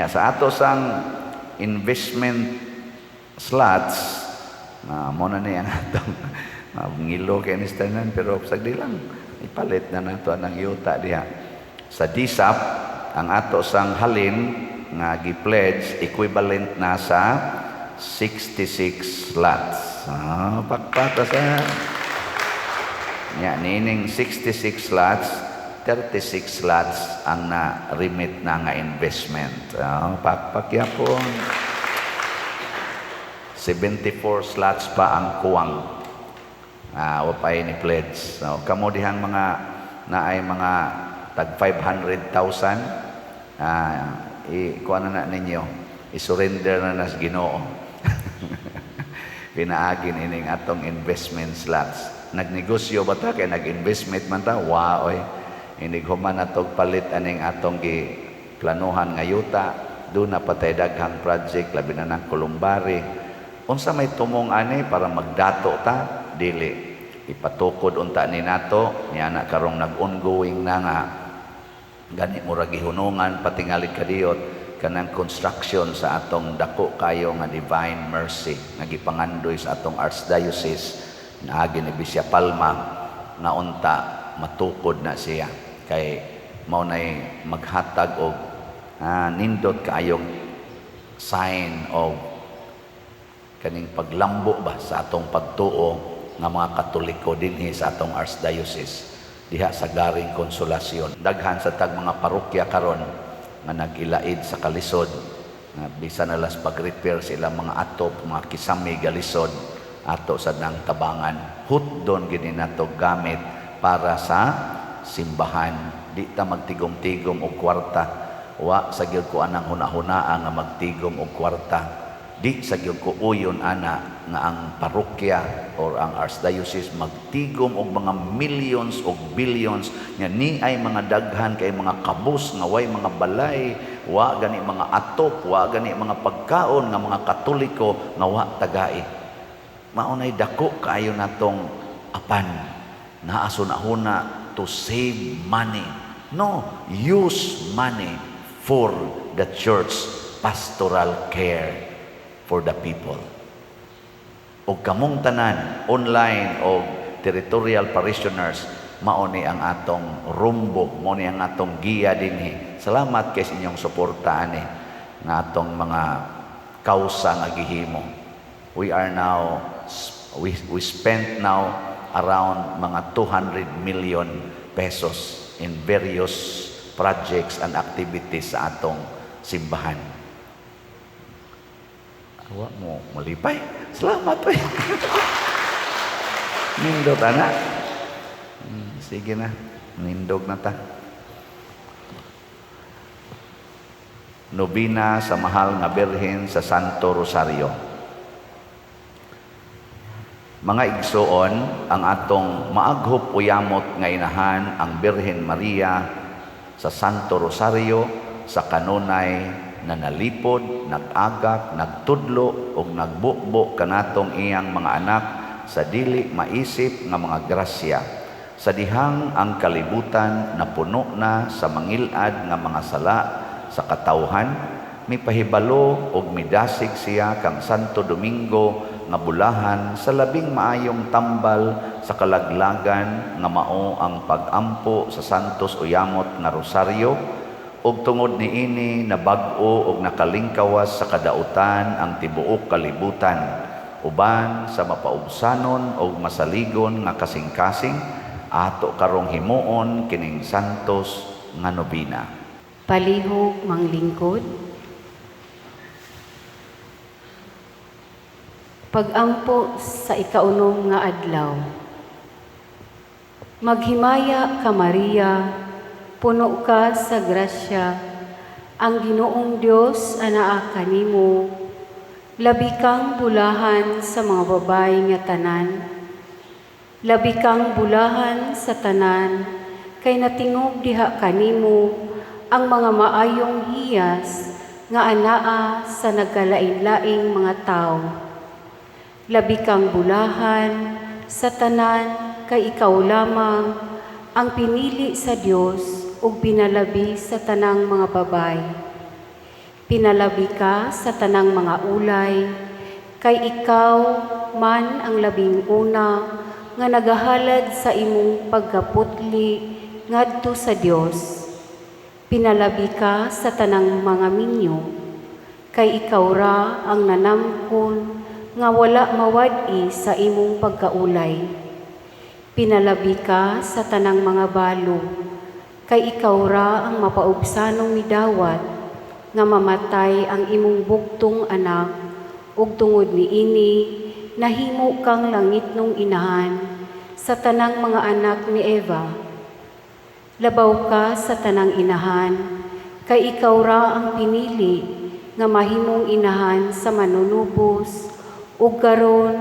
[SPEAKER 1] Sa ato sang investment slots mo na niya atong ngilo kay ni tanan, pero sagdi lang ipalit na nato ang yuta diha sa DSAP. Ang ato sang halin nga gi-pledge equivalent na sa 66 slots. Pakpata sa nining 66 slots, 36 slots ang na-remit na nga investment. Pakpakyapon. 74 slots pa ang kuwang. Wapay ni pledge. So, kamo dihang mga naay mga tag 500,000, kuha na ninyo. I-surrender na nas Ginoo. Pinaagin ining atong investment slots. Nagnegosyo ba ta kay nag-investment man ta? Waoy. Inig human atong palit aning atong planuhan nga yuta. Doon na patay daghang project labi na ng Columbari. Unsa may tumong ani para magdato ta? Dili. Ipatukod unta ni nato. Niya na karong nag-ongoing na nga. Gani mura gihunungan patingali kadiyot kanang construction sa atong dako kayo nga Divine Mercy. Nagipangandoy sa atong Archdiocese na agi ni Bisya Palma nga unta matukod na siya. Kay maunay maghatag og nindot kaayong sign of kaning paglambo ba sa atong pagtuo nga mga Katoliko dinhi sa atong Archdiocese diha sa Garing Konsolasyon. Daghan sa tag mga parokya karon nga nagilaid sa kalisod nga bisan nalas pag-repair sila mga atop, mga kisami galisod ato sa nang tabangan. Hutdon gini nato gamit para sa simbahan. Di ta magtigom-tigom og kwarta. Wa sa gyud ko anang hunahunaa nga magtigom og kwarta. Di sa gyud ko uyon ana nga ang parokya or ang Archdiocese magtigom og mga millions og billions nga ni ay mga daghan kay mga kabus nga way mga balay, wa gani mga atop, wa gani mga pagkaon nga mga Katoliko nga wa tagai. Maunay dako kaayo natong apan naasunahuna to save money. No, use money for the church pastoral care for the people. O kamong tanan, online o territorial parishioners, mauni ang atong rumbo, mauni ang atong giya dinhi. Salamat kay sa inyong suporta ani nga atong mga kausa nga gihimo. We spent now around mga 200 million pesos in various projects and activities sa atong simbahan. Awa mo malipay. Salamat po. Nindot anak. Sige na. Nindog na ta. Nobina sa Mahal nga Birhen sa Santo Rosario. Mga igsoon, ang atong maaghop uyamot nga inahan ang Birhen Maria sa Santo Rosario sa kanunay na nalipod, nag-agak, nagtudlo ug nagbukbo kanatong iyang mga anak sa dili maisip nga mga grasya. Sa dihang ang kalibutan na puno na sa mangilad nga mga sala sa katawhan, mipahibalo og midasig siya kang Santo Domingo nga bulahan sa labing maayong tambal sa kalaglagan nga mao ang pag-ampo sa Santos Uyamot nga Rosario, ug tungod niini na bag-o ug nakalingkawas sa kadautan ang tibuok kalibutan, uban sa mapaubsanon ug masaligon nga kasing-kasing ato karong himuon kining santos nga nobina.
[SPEAKER 2] Palihog manglingkod. Pag-ampo sa ikaunom nga adlaw. Maghimaya ka Maria, puno ka sa grasya, ang Ginoong Dios anaa kanimo, labi kang bulahan sa mga babae nga tanan. Labi kang bulahan sa tanan, kay natingog diha kanimo ang mga maayong hiyas nga anaa sa nagkalain-laing mga tao. Labi kang bulahan sa tanan, kay ikaw lamang ang pinili sa Dios ug pinalabi sa tanang mga babay. Pinalabi ka sa tanang mga ulay, kay ikaw man ang labing una nga nagahalad sa imong pagkaputli ngadto sa Dios. Pinalabi ka sa tanang mga minyo, kay ikaw ra ang nanamkon nga wala mawad-i sa imong pagkaulay. Pinalabi ka sa tanang mga balo, kay ikaw ra ang mapaubsanong midawat nga mamatay ang imong bugtong anak, ug tungod niini nahimo kang langitnong inahan sa tanang mga anak ni Eva. Labaw ka sa tanang inahan, kay ikaw ra ang pinili nga mahimong inahan sa manunubos, ug karon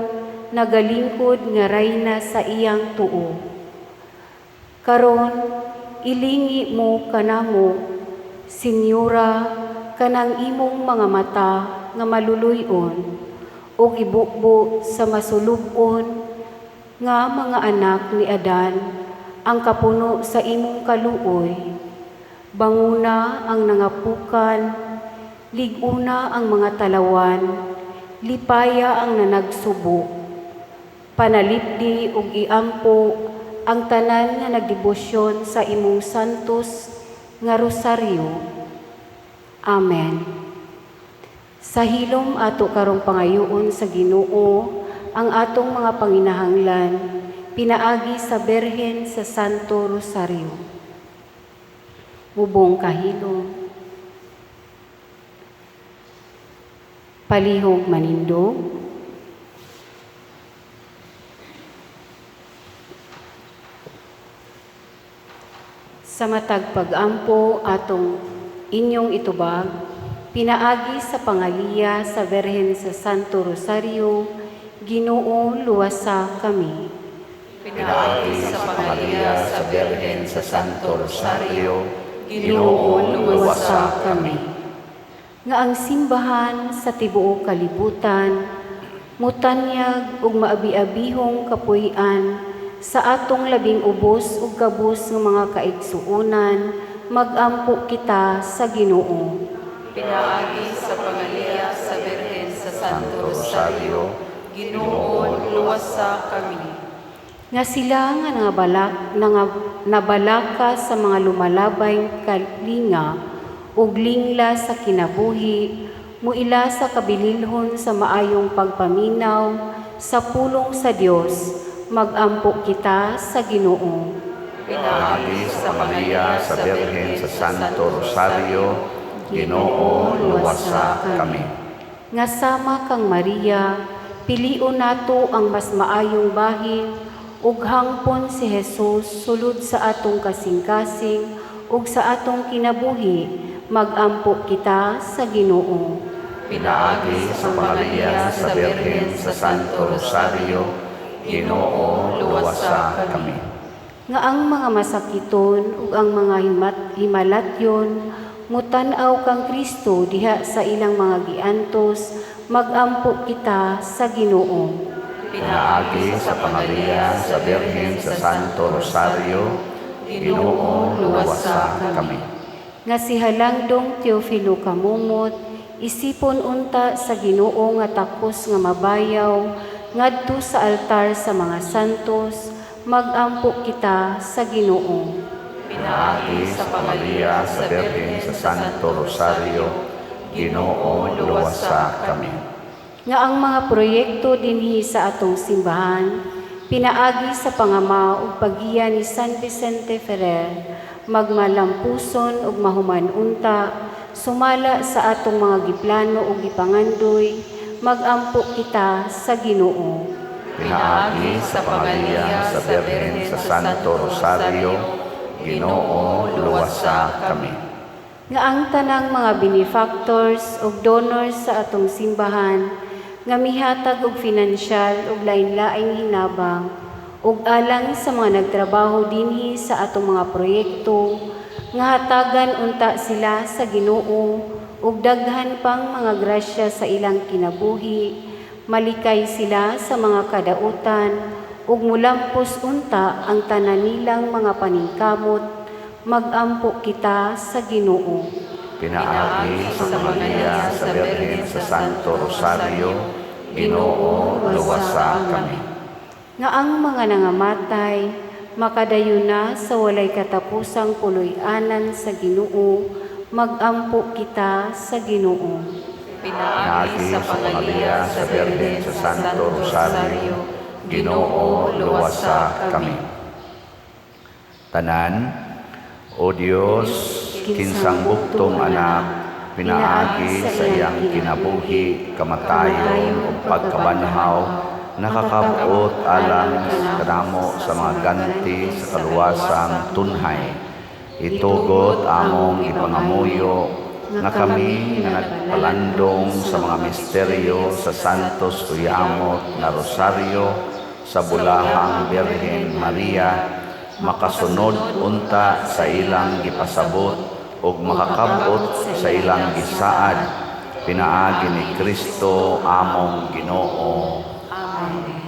[SPEAKER 2] nagalingkod nga rayna sa iyang tuo. Karon ilingi mo kanamo, Senyora, kanang imong mga mata nga maluluyon, ug ibukbo sa masulubon nga mga anak ni Adan ang kapuno sa imong kaluoy. Banguna ang nangapukan, liguna ang mga talawan, lipaya ang nanagsubo. Panalipdi ug iampo ang tanan nga nagdebosyon sa imong santos nga rosaryo. Amen. Sa hilom ato karong pangayoon sa Ginoo ang atong mga panginahanglan, pinaagi sa Birhen sa Santo Rosario. Mubong kahilom. Palihog manindog. Sa matag pag-ampo atong inyong itubag, pinaagi sa pangaliya sa Birhen sa Santo Rosario, Ginoo luwasa kami.
[SPEAKER 1] Pinaagi sa pangaliya sa Birhen sa Santo Rosario, Ginoo luwasa kami.
[SPEAKER 2] Nga ang simbahan sa tibuok kalibutan, mutanyag ug maabi-abihong kapuy-an sa atong labing ubos ug kabus ng mga kaigsuonan, mag-ampo kita sa Ginoo.
[SPEAKER 4] Pinaagi sa pangaliya sa Birhen sa Santo Rosario, Ginoo luwasa kami.
[SPEAKER 2] Nga sila nga nabalaka sa mga lumalabay kalinga ug lingla sa kinabuhi, muila sa kabililhon sa maayong pagpaminaw sa pulong sa Dios, mag-ampo kita sa Ginoo.
[SPEAKER 1] Pinaagi sa pangaliya sa Birhen sa Santo Rosario, Ginoo luwasa kami.
[SPEAKER 2] Nga sama kang Maria, pilion nato ang mas maayong bahin, ug hangpon si Jesus sulod sa atong kasing-kasing ug sa atong kinabuhi, Mag-ampo kita sa Ginoo.
[SPEAKER 1] Pinaagi sa pangaliya sa Birhen sa Santo Rosario, Ginoo, luwasa kami.
[SPEAKER 2] Nga ang mga masakiton ug ang mga himalatyon mutan-aw kang Kristo diha sa ilang mga giantos, mag-ampo kita sa Ginoo.
[SPEAKER 1] Pinaagi sa pangaliya sa Birhen sa Santo Rosario, Ginoo, luwasa kami.
[SPEAKER 2] Nga si Halangdong Teofilo Kamumot, isipon unta sa Ginoo nga takos nga mabayaw, ngadto sa altar sa mga santos, mag-ampo kita sa Ginoo.
[SPEAKER 1] Pinaagi sa pangaliya sa Birhen sa Santo Rosario, Ginoo, luwasa kami.
[SPEAKER 2] Nga ang mga proyekto dinhi sa atong simbahan, pinaagi sa pangama ug paggiya ni San Vicente Ferrer, magmalampuson ug mahuman unta, sumala sa atong mga giplano ug gipangandoy, mag-ampo kita sa Ginoo.
[SPEAKER 1] Pinaagi sa pangaliya sa Birhen sa Santo Rosario, Ginoo, luwasa kami.
[SPEAKER 2] Nga ang tanang mga benefactors ug donors sa atong simbahan, nga mihatag og finansyal ug lain-laing hinabang, ug alang sa mga nagtrabaho dinhi sa atong mga proyekto, nga hatagan unta sila sa Ginoo ug daghan pang mga grasya sa ilang kinabuhi, malikay sila sa mga kadautan ug mulampos unta ang tanan nilang mga paningkamot, mag-ampo kita sa Ginoo.
[SPEAKER 1] Pinaagi sa pangaliya sa Birhen sa Santo Rosario, Ginoo, luwasa kami.
[SPEAKER 2] Nga ang mga nangamatay, makadayon na sa walay katapusang puloy-anan sa Ginoo, mag-ampo kita sa Ginoo.
[SPEAKER 4] Pinaagi sa pangaliya sa Birhen sa Santo Rosario, Ginoo, luwasa kami.
[SPEAKER 1] Tanan, O Diyos, kinsang buktong anak, pinaagi sa iyang kinabuhi, kamatayon o pagkabanhaw, nakakabot alang kanamo sa mga ganti sa kaluwasang tunhay. Itugot among ipangamuyo nga kami nga nagpalandong sa mga misteryo sa Santos Tuyamot nga Rosario sa Bulahang Birhen Maria, makasunod unta sa ilang gipasabot ug makakabot sa ilang gisaad, pinaagi ni Kristo among Ginoo.
[SPEAKER 2] Amen.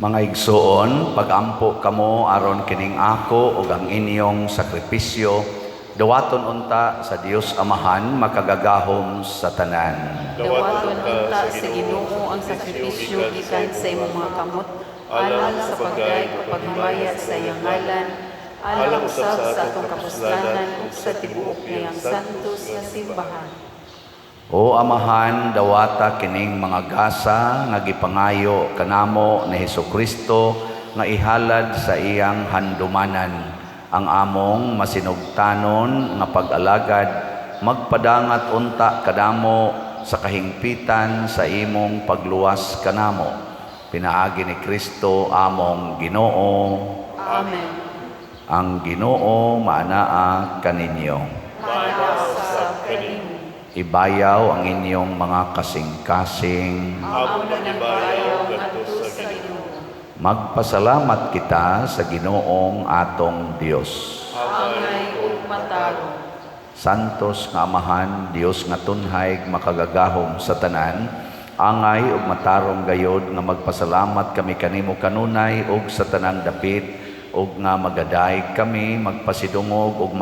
[SPEAKER 1] Mga igsoon, pagampo kamo aron kining ako ug ang inyong sakripisyo Dawaton unta sa Dios Amahan makagagahom sa tanan.
[SPEAKER 4] Dawaton unta sa Ginoo ang sakripisyo gikan sa imong mga kamot, alang sa pagday o paghimaya sa iyang ngalan, alang usab sa atong kapuslanan ug sa tibuok ngayang santos nga simbahan.
[SPEAKER 1] O Amahan, dawata kining mga gasa nga gipangayo kanamo ni Hesukristo nga ihalad sa iyang handumanan. Ang among masinugtanon nga pag-alagad magpadangat unta kadamo sa kahingpitan sa imong pagluwas kanamo. Pinaagi ni Kristo among Ginoo.
[SPEAKER 4] Amen.
[SPEAKER 1] Ang Ginoo maanaa kaninyo.
[SPEAKER 4] Manasab kanimo.
[SPEAKER 1] Ibayaw ang inyong mga kasing-kasing.
[SPEAKER 4] Amo na bayaw ngadto sa Ginoo.
[SPEAKER 1] Magpasalamat kita sa Ginoong atong Dios.
[SPEAKER 4] Angay ug matarong.
[SPEAKER 1] Santos nga Amahan, Dios nga tunhay makagagahom sa tanan, angay ug matarong gayod nga magpasalamat kami kanimo kanunay ug sa tanang dapit ug nga magadayeg kami magpasidungog ug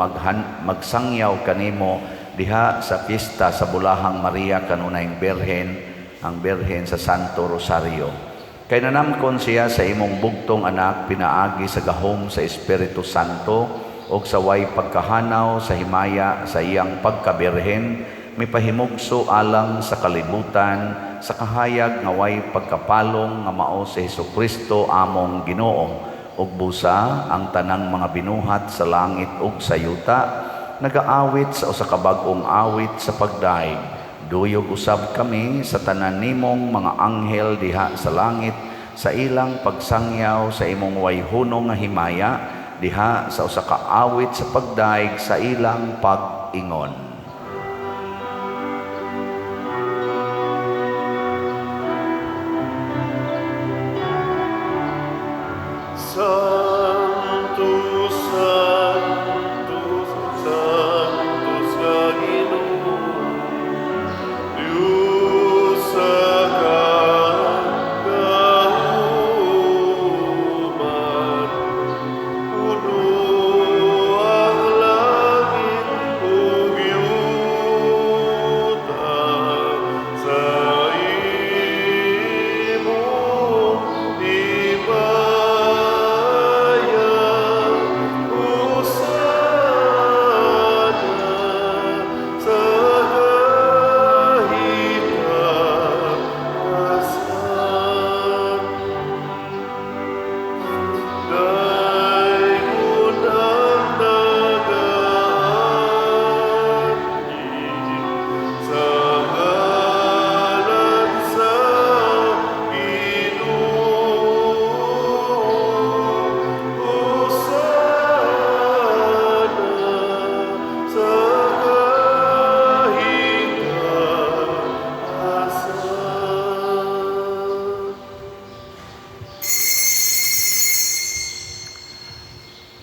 [SPEAKER 1] magsangyaw kanimo diha sa pista sa Bulahang Maria kanunayng Birhen, ang Birhen sa Santo Rosario. Kay nanamkon siya sa imong bugtong anak pinaagi sa gahom sa Espiritu Santo ug sa way pagkahanaw sa himaya sa iyang pagkabirhen, mipahimugso alang sa kalibutan sa kahayag nga way pagkapalong nga mao si Hesukristo among Ginoo ug busa ang tanang mga binuhat sa langit ug sa yuta nagaawit sa usa ka bag-ong awit sa pagdaig. Duyog usab kami sa tanan nimong mga anghel diha sa langit sa ilang pagsangyaw sa imong wayhunong nga himaya diha sa usa ka awit sa pagdaig sa ilang pag-ingon.
[SPEAKER 5] Santo, Santo, Santo sa Ginoo, Diyos sa kagahuman, puno ang langit ug yuta sa imong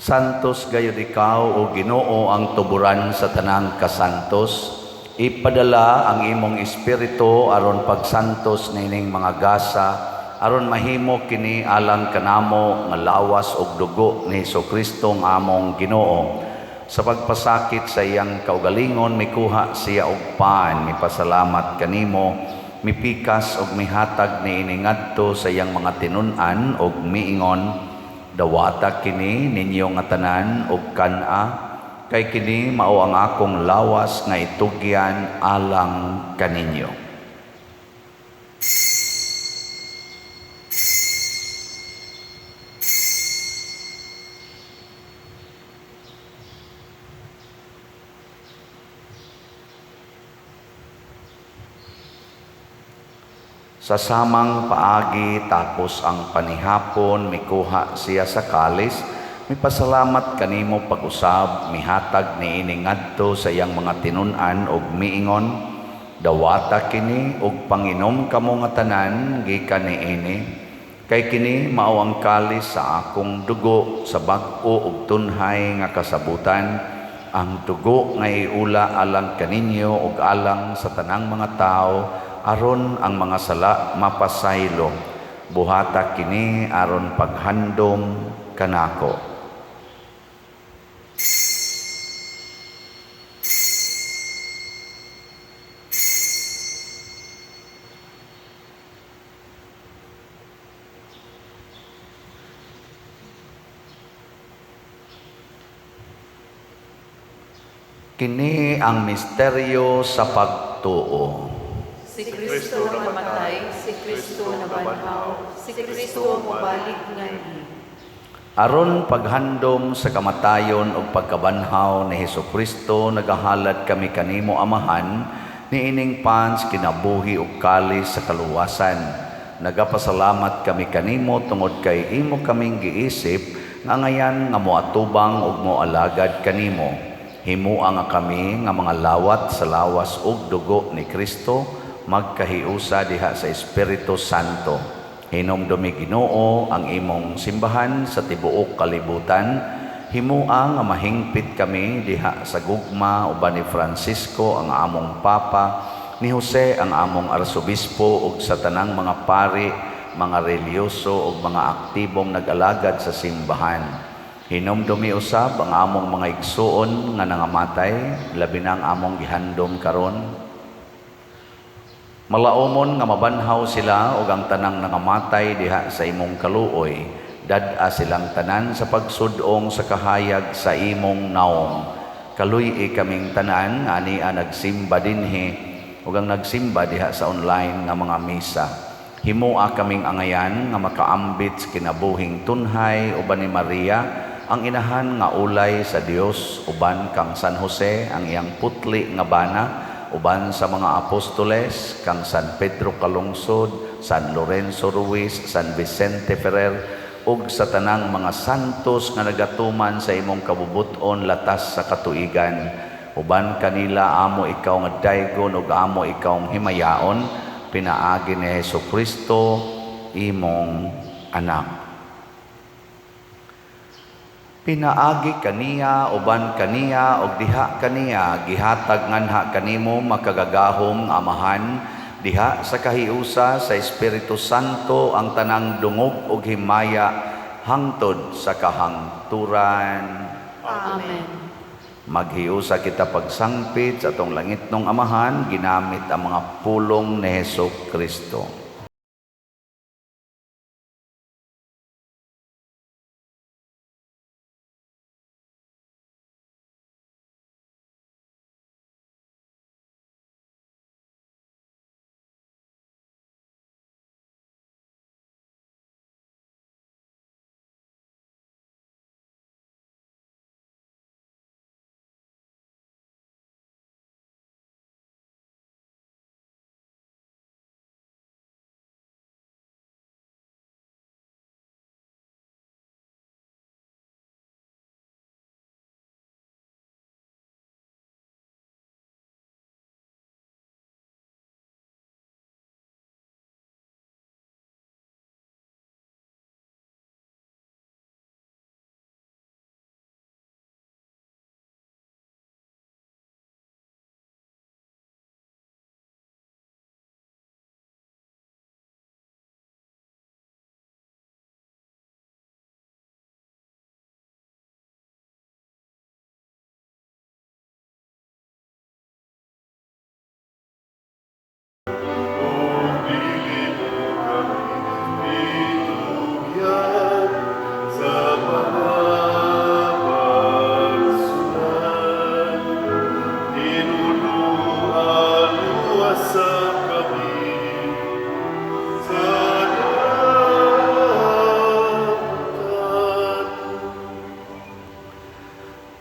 [SPEAKER 1] Santos gayud ikaw o Ginoo ang tuburan sa tanang kasantos. Ipadala ang imong espiritu aron pagsantos nining mga gasa aron mahimo kini alang kanamo nga lawas og dugo ni Hesukristo nga among Ginoo. Sa pagpasakit sa iyang kaugalingon mikuha siya og paan, mipasalamat kanimo, mipikas og mihatag niini ngadto sa iyang mga tinun-an og miingon, dawata kini ninyo nga tanan ug kan-a, kay kini mao ang akong lawas nga itugyan alang kaninyo. Sa samang paagi tapos ang panihapon, mikuha siya sa kalis, mipasalamat kanimo pag-usab, mihatag niini ngadto sa iyang mga tinun-an og miingon, dawata kini og panginom kamo nga tanan gikan niini, kay kini mao ang kalis sa akong dugo sa bag-o ug tunhay nga kasabutan, ang dugo nga iula alang kaninyo ug alang sa tanang mga tao, aron ang mga sala mapasaylo, buhata kini aron paghandom kanako. Kini ang misteryo sa pagtuo.
[SPEAKER 4] Si Kristo namatay, si Kristo nabanhaw, si Kristo mobalik nganhi.
[SPEAKER 1] Aron paghandom sa kamatayon ug pagkabanhaw ni Hesukristo, nagahalad kami kanimo Amahan, niining pans kinabuhi ug kalis sa kaluwasan. Nagapasalamat kami kanimo tungod kay imo kaming giisip nga ngayan nga moatubang ug moalagad kanimo. Himua nga kami nga mga lawat sa lawas ug dugo ni Kristo, magkahiusa diha sa Espiritu Santo. Hinumdumi Ginoo ang imong simbahan sa tibuok kalibutan. Himua nga mahingpit kami diha sa gugma uban ni Francisco ang among Papa, ni Jose ang among Arsobispo ug sa tanang mga pari, mga reliyoso ug mga aktibong nag-alagad sa simbahan. Hinumdumi usab ang among mga igsuon nga nangamatay, labi na ang among gihandom karon. Malaumon nga mabanhaw sila ug ang tanang nangamatay diha sa imong kaluoy. Dad-a silang tanan sa pagsudong sa kahayag sa imong naong. Kaluy kaming tanan nga ania nagsimba dinhi ug ang nagsimba diha sa online nga mga misa. Himua kaming angayan nga makaambit sa kinabuhing tunhay uban ni Maria, ang inahan nga ulay sa Dios, uban kang San Jose ang iyang putli nga bana, uban sa mga apostoles, kang San Pedro Calungsod, San Lorenzo Ruiz, San Vicente Ferrer, ug sa tanang mga santos nga nagatuman sa imong kabubuton latas sa katuigan. Uban kanila amo ikaw nga daygon ug amo ikaw nga himayaon, pinaagi ni Hesukristo, imong anak. Pinaagi kaniya, uban kaniya, ug diha kaniya, gihatag nganha kanimo makagagahom Amahan, diha sa kahiusa sa Espiritu Santo ang tanang dungog ug himaya hangtod sa kahangturan.
[SPEAKER 4] Amen.
[SPEAKER 1] Maghiusa kita pagsangpit sa atong langitnong Amahan, ginamit ang mga pulong ni Hesukristo.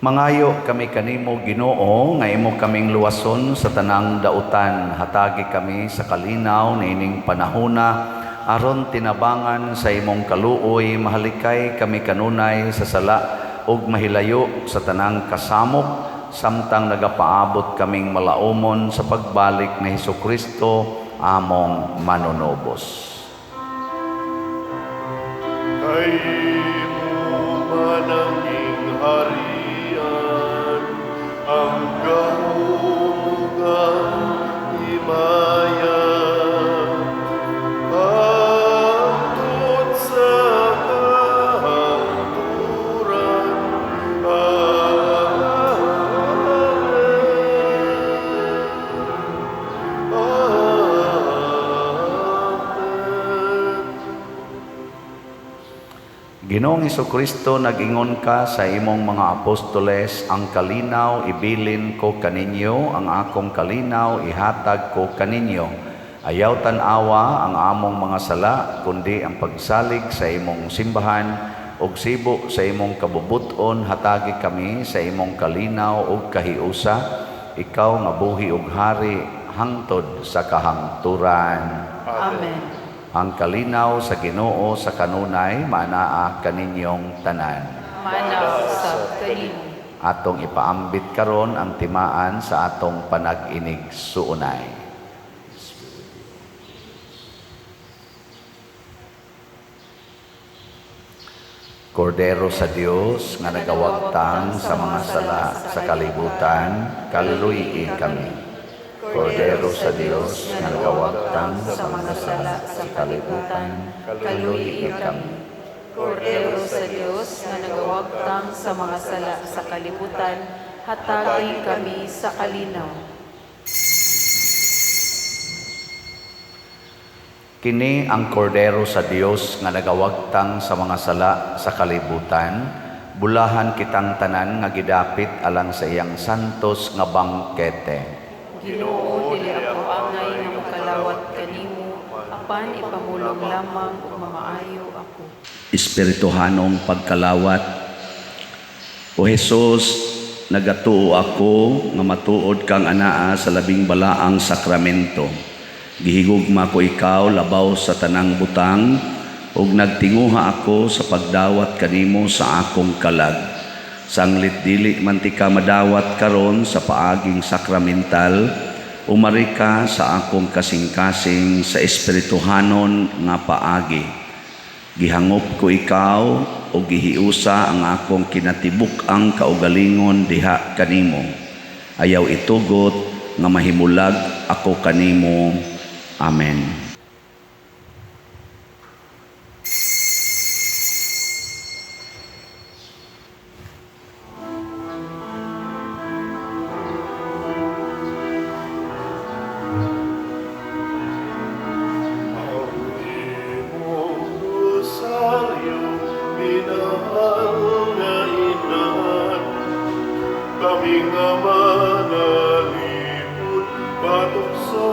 [SPEAKER 1] Mangayo kami kanimo Ginoo nga imo kaming luwason sa tanang dautan. Hatagi kami sa kalinaw niining panahona aron tinabangan sa imong kaluoy, mahalikay kami kanunay sa sala ug mahilayo sa tanang kasamok, samtang nagapaabot kaming malaumon sa pagbalik ni Hesukristo among manunobos.
[SPEAKER 5] Kay mo mananging harian, ang gahumugang himaya, hangtod sa kahangturan. Amen.
[SPEAKER 1] Ginoong Kristo, nag-ingon ka sa imong mga apostoles, ang kalinaw ibilin ko kaninyo, ang akong kalinaw ihatag ko kaninyo. Ayaw tanawa ang among mga sala, kundi ang pagsalig sa imong simbahan, og sibo sa imong kabubuton, hatagi kami sa imong kalinaw ug kahiusa, ikaw nga buhi ug hari, hangtod sa kahangturan.
[SPEAKER 4] Amen.
[SPEAKER 1] Ang kalinaw sa Ginoo sa kanunay, manaa kaninyong tanan.
[SPEAKER 4] Manausab kanimo.
[SPEAKER 1] Atong ipaambit karon ang timaan sa atong panag-inig suunay. Kordero sa Dios nga nagawagtang sa mga sala sa kalibutan, kaluyi kami. Kordero sa Dios nga nagawagtang sa mga sala sa kalibutan, kaluyi kami.
[SPEAKER 4] Kordero sa Dios nga nagawagtang sa mga sala sa kalibutan, hatagi kami sa kalinaw.
[SPEAKER 1] Kini ang kordero sa Dios nga nagawagtang sa mga sala sa kalibutan, bulahan kitang tanan nga gidapit alang sa iyang santos nga bangkete.
[SPEAKER 4] Ginoo, dili ako angay nga makalawat kanimo, apan ipamulong lamang ug mamaayo ako.
[SPEAKER 1] Espirituhanong pagkalawat. O Jesus, nagatuo ako nga matuod kang anaa sa labing balaang sakramento. Gihigugma ko ikaw labaw sa tanang butang, ug nagtinguha ako sa pagdawat kanimo sa akong kalag. Sanglit dili man ti ka madawat karon sa paaging sakramental, umari ka sa akong kasing-kasing sa espirituhanon nga paagi. Gihangop ko ikaw o gihiusa ang akong kinatibuk-ang kaugalingon diha kanimo. Ayaw itugot nga mahimulag ako kanimo. Amen.
[SPEAKER 5] Kaming Ama na libot, batok sa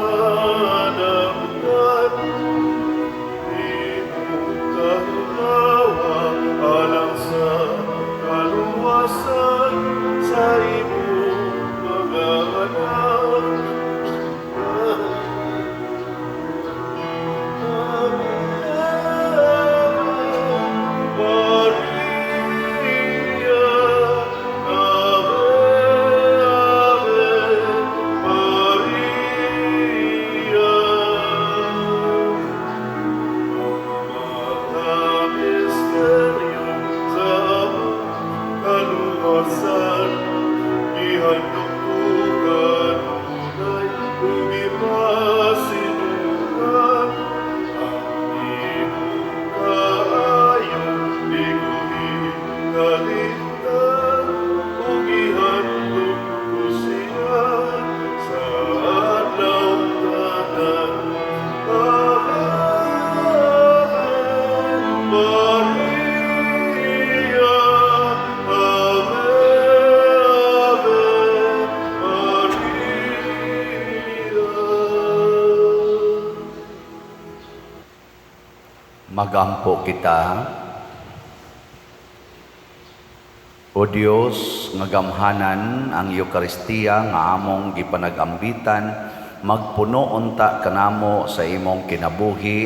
[SPEAKER 5] namutan. Imong kahinawa, alang sa kaluwasan, sa imong mga anak.
[SPEAKER 1] Magampo kita. O Dios, nga gamhanan ang Eucharistia nga among gipanagambitan, magpuno unta kanamo sa imong kinabuhi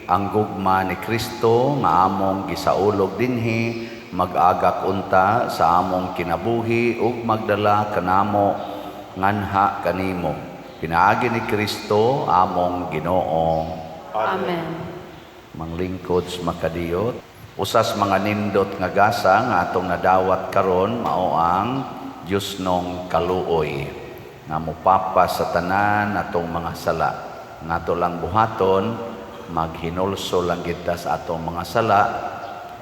[SPEAKER 1] ang gugma ni Kristo nga among gisaulog dinhi, mag-agak unta sa among kinabuhi ug magdala kanamo nganha kanimo. Pinaagi ni Kristo among Ginoo.
[SPEAKER 4] Amen.
[SPEAKER 1] Manglingkod makadiyot. Usas mga nindot nga gasa nga atong nadawat karon mao ang Dios nong kaluoy nga mupapa sa tanan atong mga sala. Nato lang buhaton maghinulso lang kita sa atong mga sala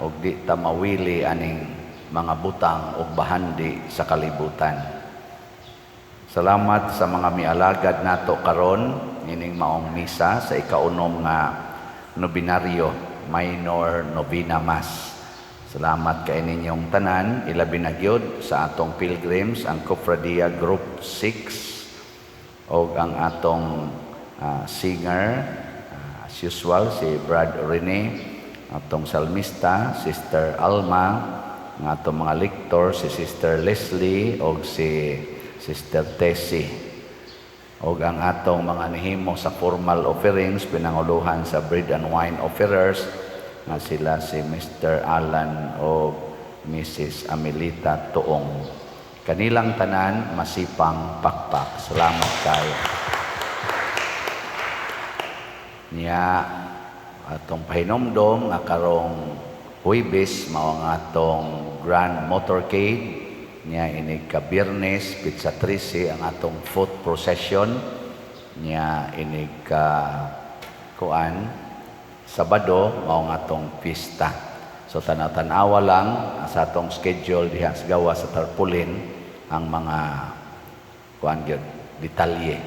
[SPEAKER 1] ug di ta mawili aning mga butang ug bahandi sa kalibutan. Salamat sa mga mialagad nato karon ining maong misa sa ikaunom nga Nobinaryo, Minor Novena Mass. Salamat kay ninyong tanan, ilabi na gyud sa atong pilgrims, ang Cofradia Group 6 o ang atong singer, as usual, si Brad Rene, atong salmista, Sister Alma, ang atong mga lector, si Sister Leslie o si Sister Tessie. O ang atong mga nihimo sa formal offerings, pinanguluhan sa bread and wine offerers, nga sila si Mr. Alan o Mrs. Amelita Tuong. Kanilang tanan, masipang pakpak. Salamat kayo. Niya, atong pahinomdom nga karong Huwebes, mao nga atong Grand Motorcade. Niya inig ka Biyernes, Pizza 13, ang atong foot procession. Niya inig ka Sabado, mao nga atong pista. So tanaw-tanawa lang sa atong schedule diha sa gawa sa tarpaulin ang mga detalye.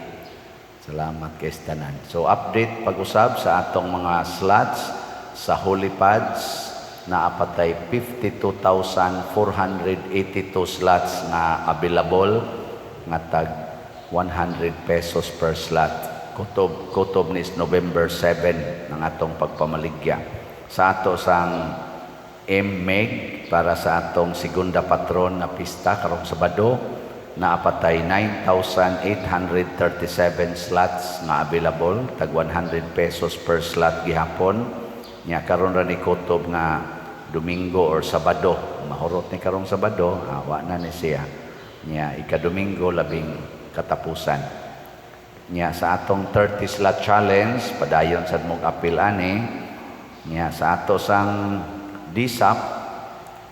[SPEAKER 1] Salamat kay tanan. So update pag-usab sa atong mga slots sa Holy Pads na apatay 52,482 slots na available nga tag 100 pesos per slot. Kutob ni November 7 ng atong pagpamaligya. Sa ato sang MEG para sa atong segunda patron na pista karong Sabado na apatay 9,837 slots nga available, tag 100 pesos per slot gihapon. Nya karon ra ni kutob nga Domingo or Sabado, mahurot ni karong Sabado, wa na ni siya. Nya ika-Domingo labing katapusan. Nya sa atong 30 slot challenge padayon sad mong apil ani. Nya sa ato sang DSAP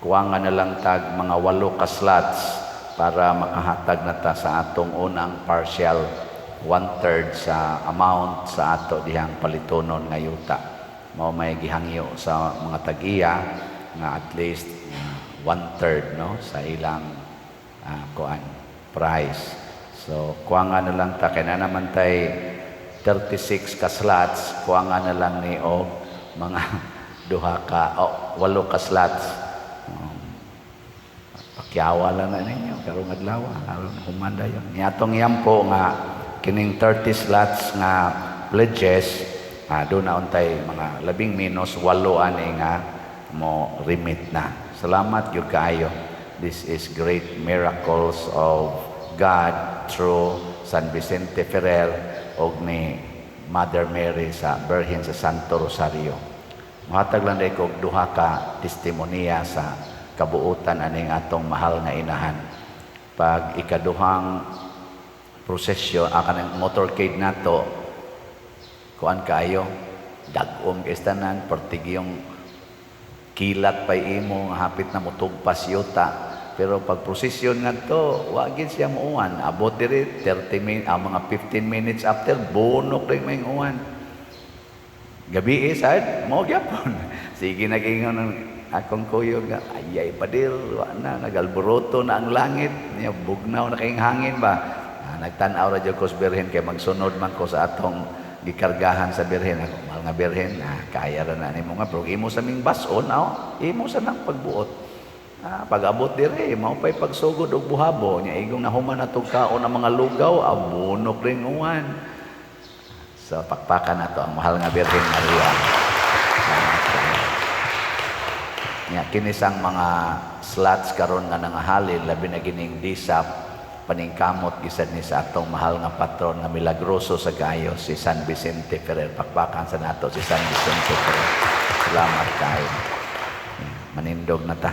[SPEAKER 1] kuwangan na lang tag mga 8 ka slots para makahatag na ta sa atong unang partial 1/3 sa amount sa ato dihang palitonon nga yuta. Mao may gihangyo sa mga tag-iya nga at least 1/3 no sa ilang price. So, kuwangan na lang ta, kaya na naman tay 36 ka slots, kuwangan na lang ni og mga 8 ka slots. Pakyawa lang na ninyo, karong adlaw, aron humanda yun. Niyatong yampo nga, kining 30 slots nga pledges, doon na untay mga 11 - 8 ani nga mo remit na. Salamat yun kaayo. This is great miracles of God through San Vicente Ferrer og ni Mother Mary sa Birhen sa Santo Rosario. Mahatag lang day kog duha ka testimonya sa kabuutan aning atong mahal nga inahan. Pag ikaduhang prosesyon kanang motorcade nato, kuan kaayo, dag-om kay tanan, pertigyong kilat pay imo nga hapit na motugpas yuta. Pero pag prosesyon nga to, wagin siya muuan. Abot diri 30 minutes, mga 15 minutes after, bunok rin may uwan. Gabi sad, mo gyapon. Sige nag-ingon ng akong kuyo nga, ayay padir, na nagalboroto na ang langit, niya bugnaw na kayong hangin ba. Nagtanaw ra jud ko sa Birhen kay magsunod man ko sa atong gikargahan sa Birhen. Ako mahal nga Birhen, kaya ra na nimo nga pero imo sa ming bason, imo sa nang pagbuot. Pag-abot dire, mao pay pagsugod og buhabo nya igong nahuman na tug kaon ang mga lugaw, abunok ring uwan. So pakpakan nato ang mahal nga Birhen Maria. Nya kinisang mga slots karon nga nangahalin labi na gining DSAP paningkamot gisad ni sa atong mahal nga patron nga milagroso sa gayo si San Vicente Ferrer. Pakpakan sa nato si San Vicente Ferrer. Salamat kayo. Manindog na ta.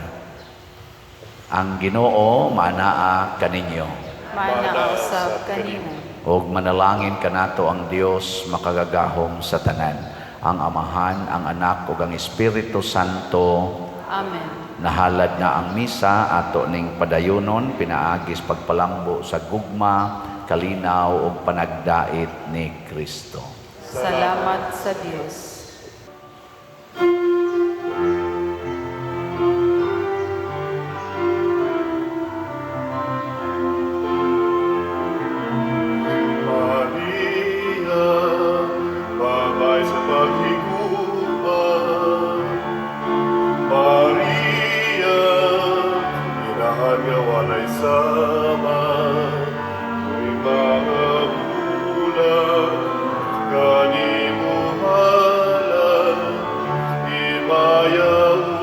[SPEAKER 1] Ang Ginoo manaa kaninyo.
[SPEAKER 4] Manaa usab kanimo.
[SPEAKER 1] Og manalangin kanato ang Dios makagagahom sa tanan. Ang Amahan, ang Anak ug ang Espiritu Santo.
[SPEAKER 4] Amen.
[SPEAKER 1] Nahalad na ang misa ato ning padayunon pinaagis pagpalambo sa gugma, kalinaw ug panagdait ni Kristo.
[SPEAKER 4] Salamat sa Dios.
[SPEAKER 5] Maria, babay sa paghigugma. Maria, ayaw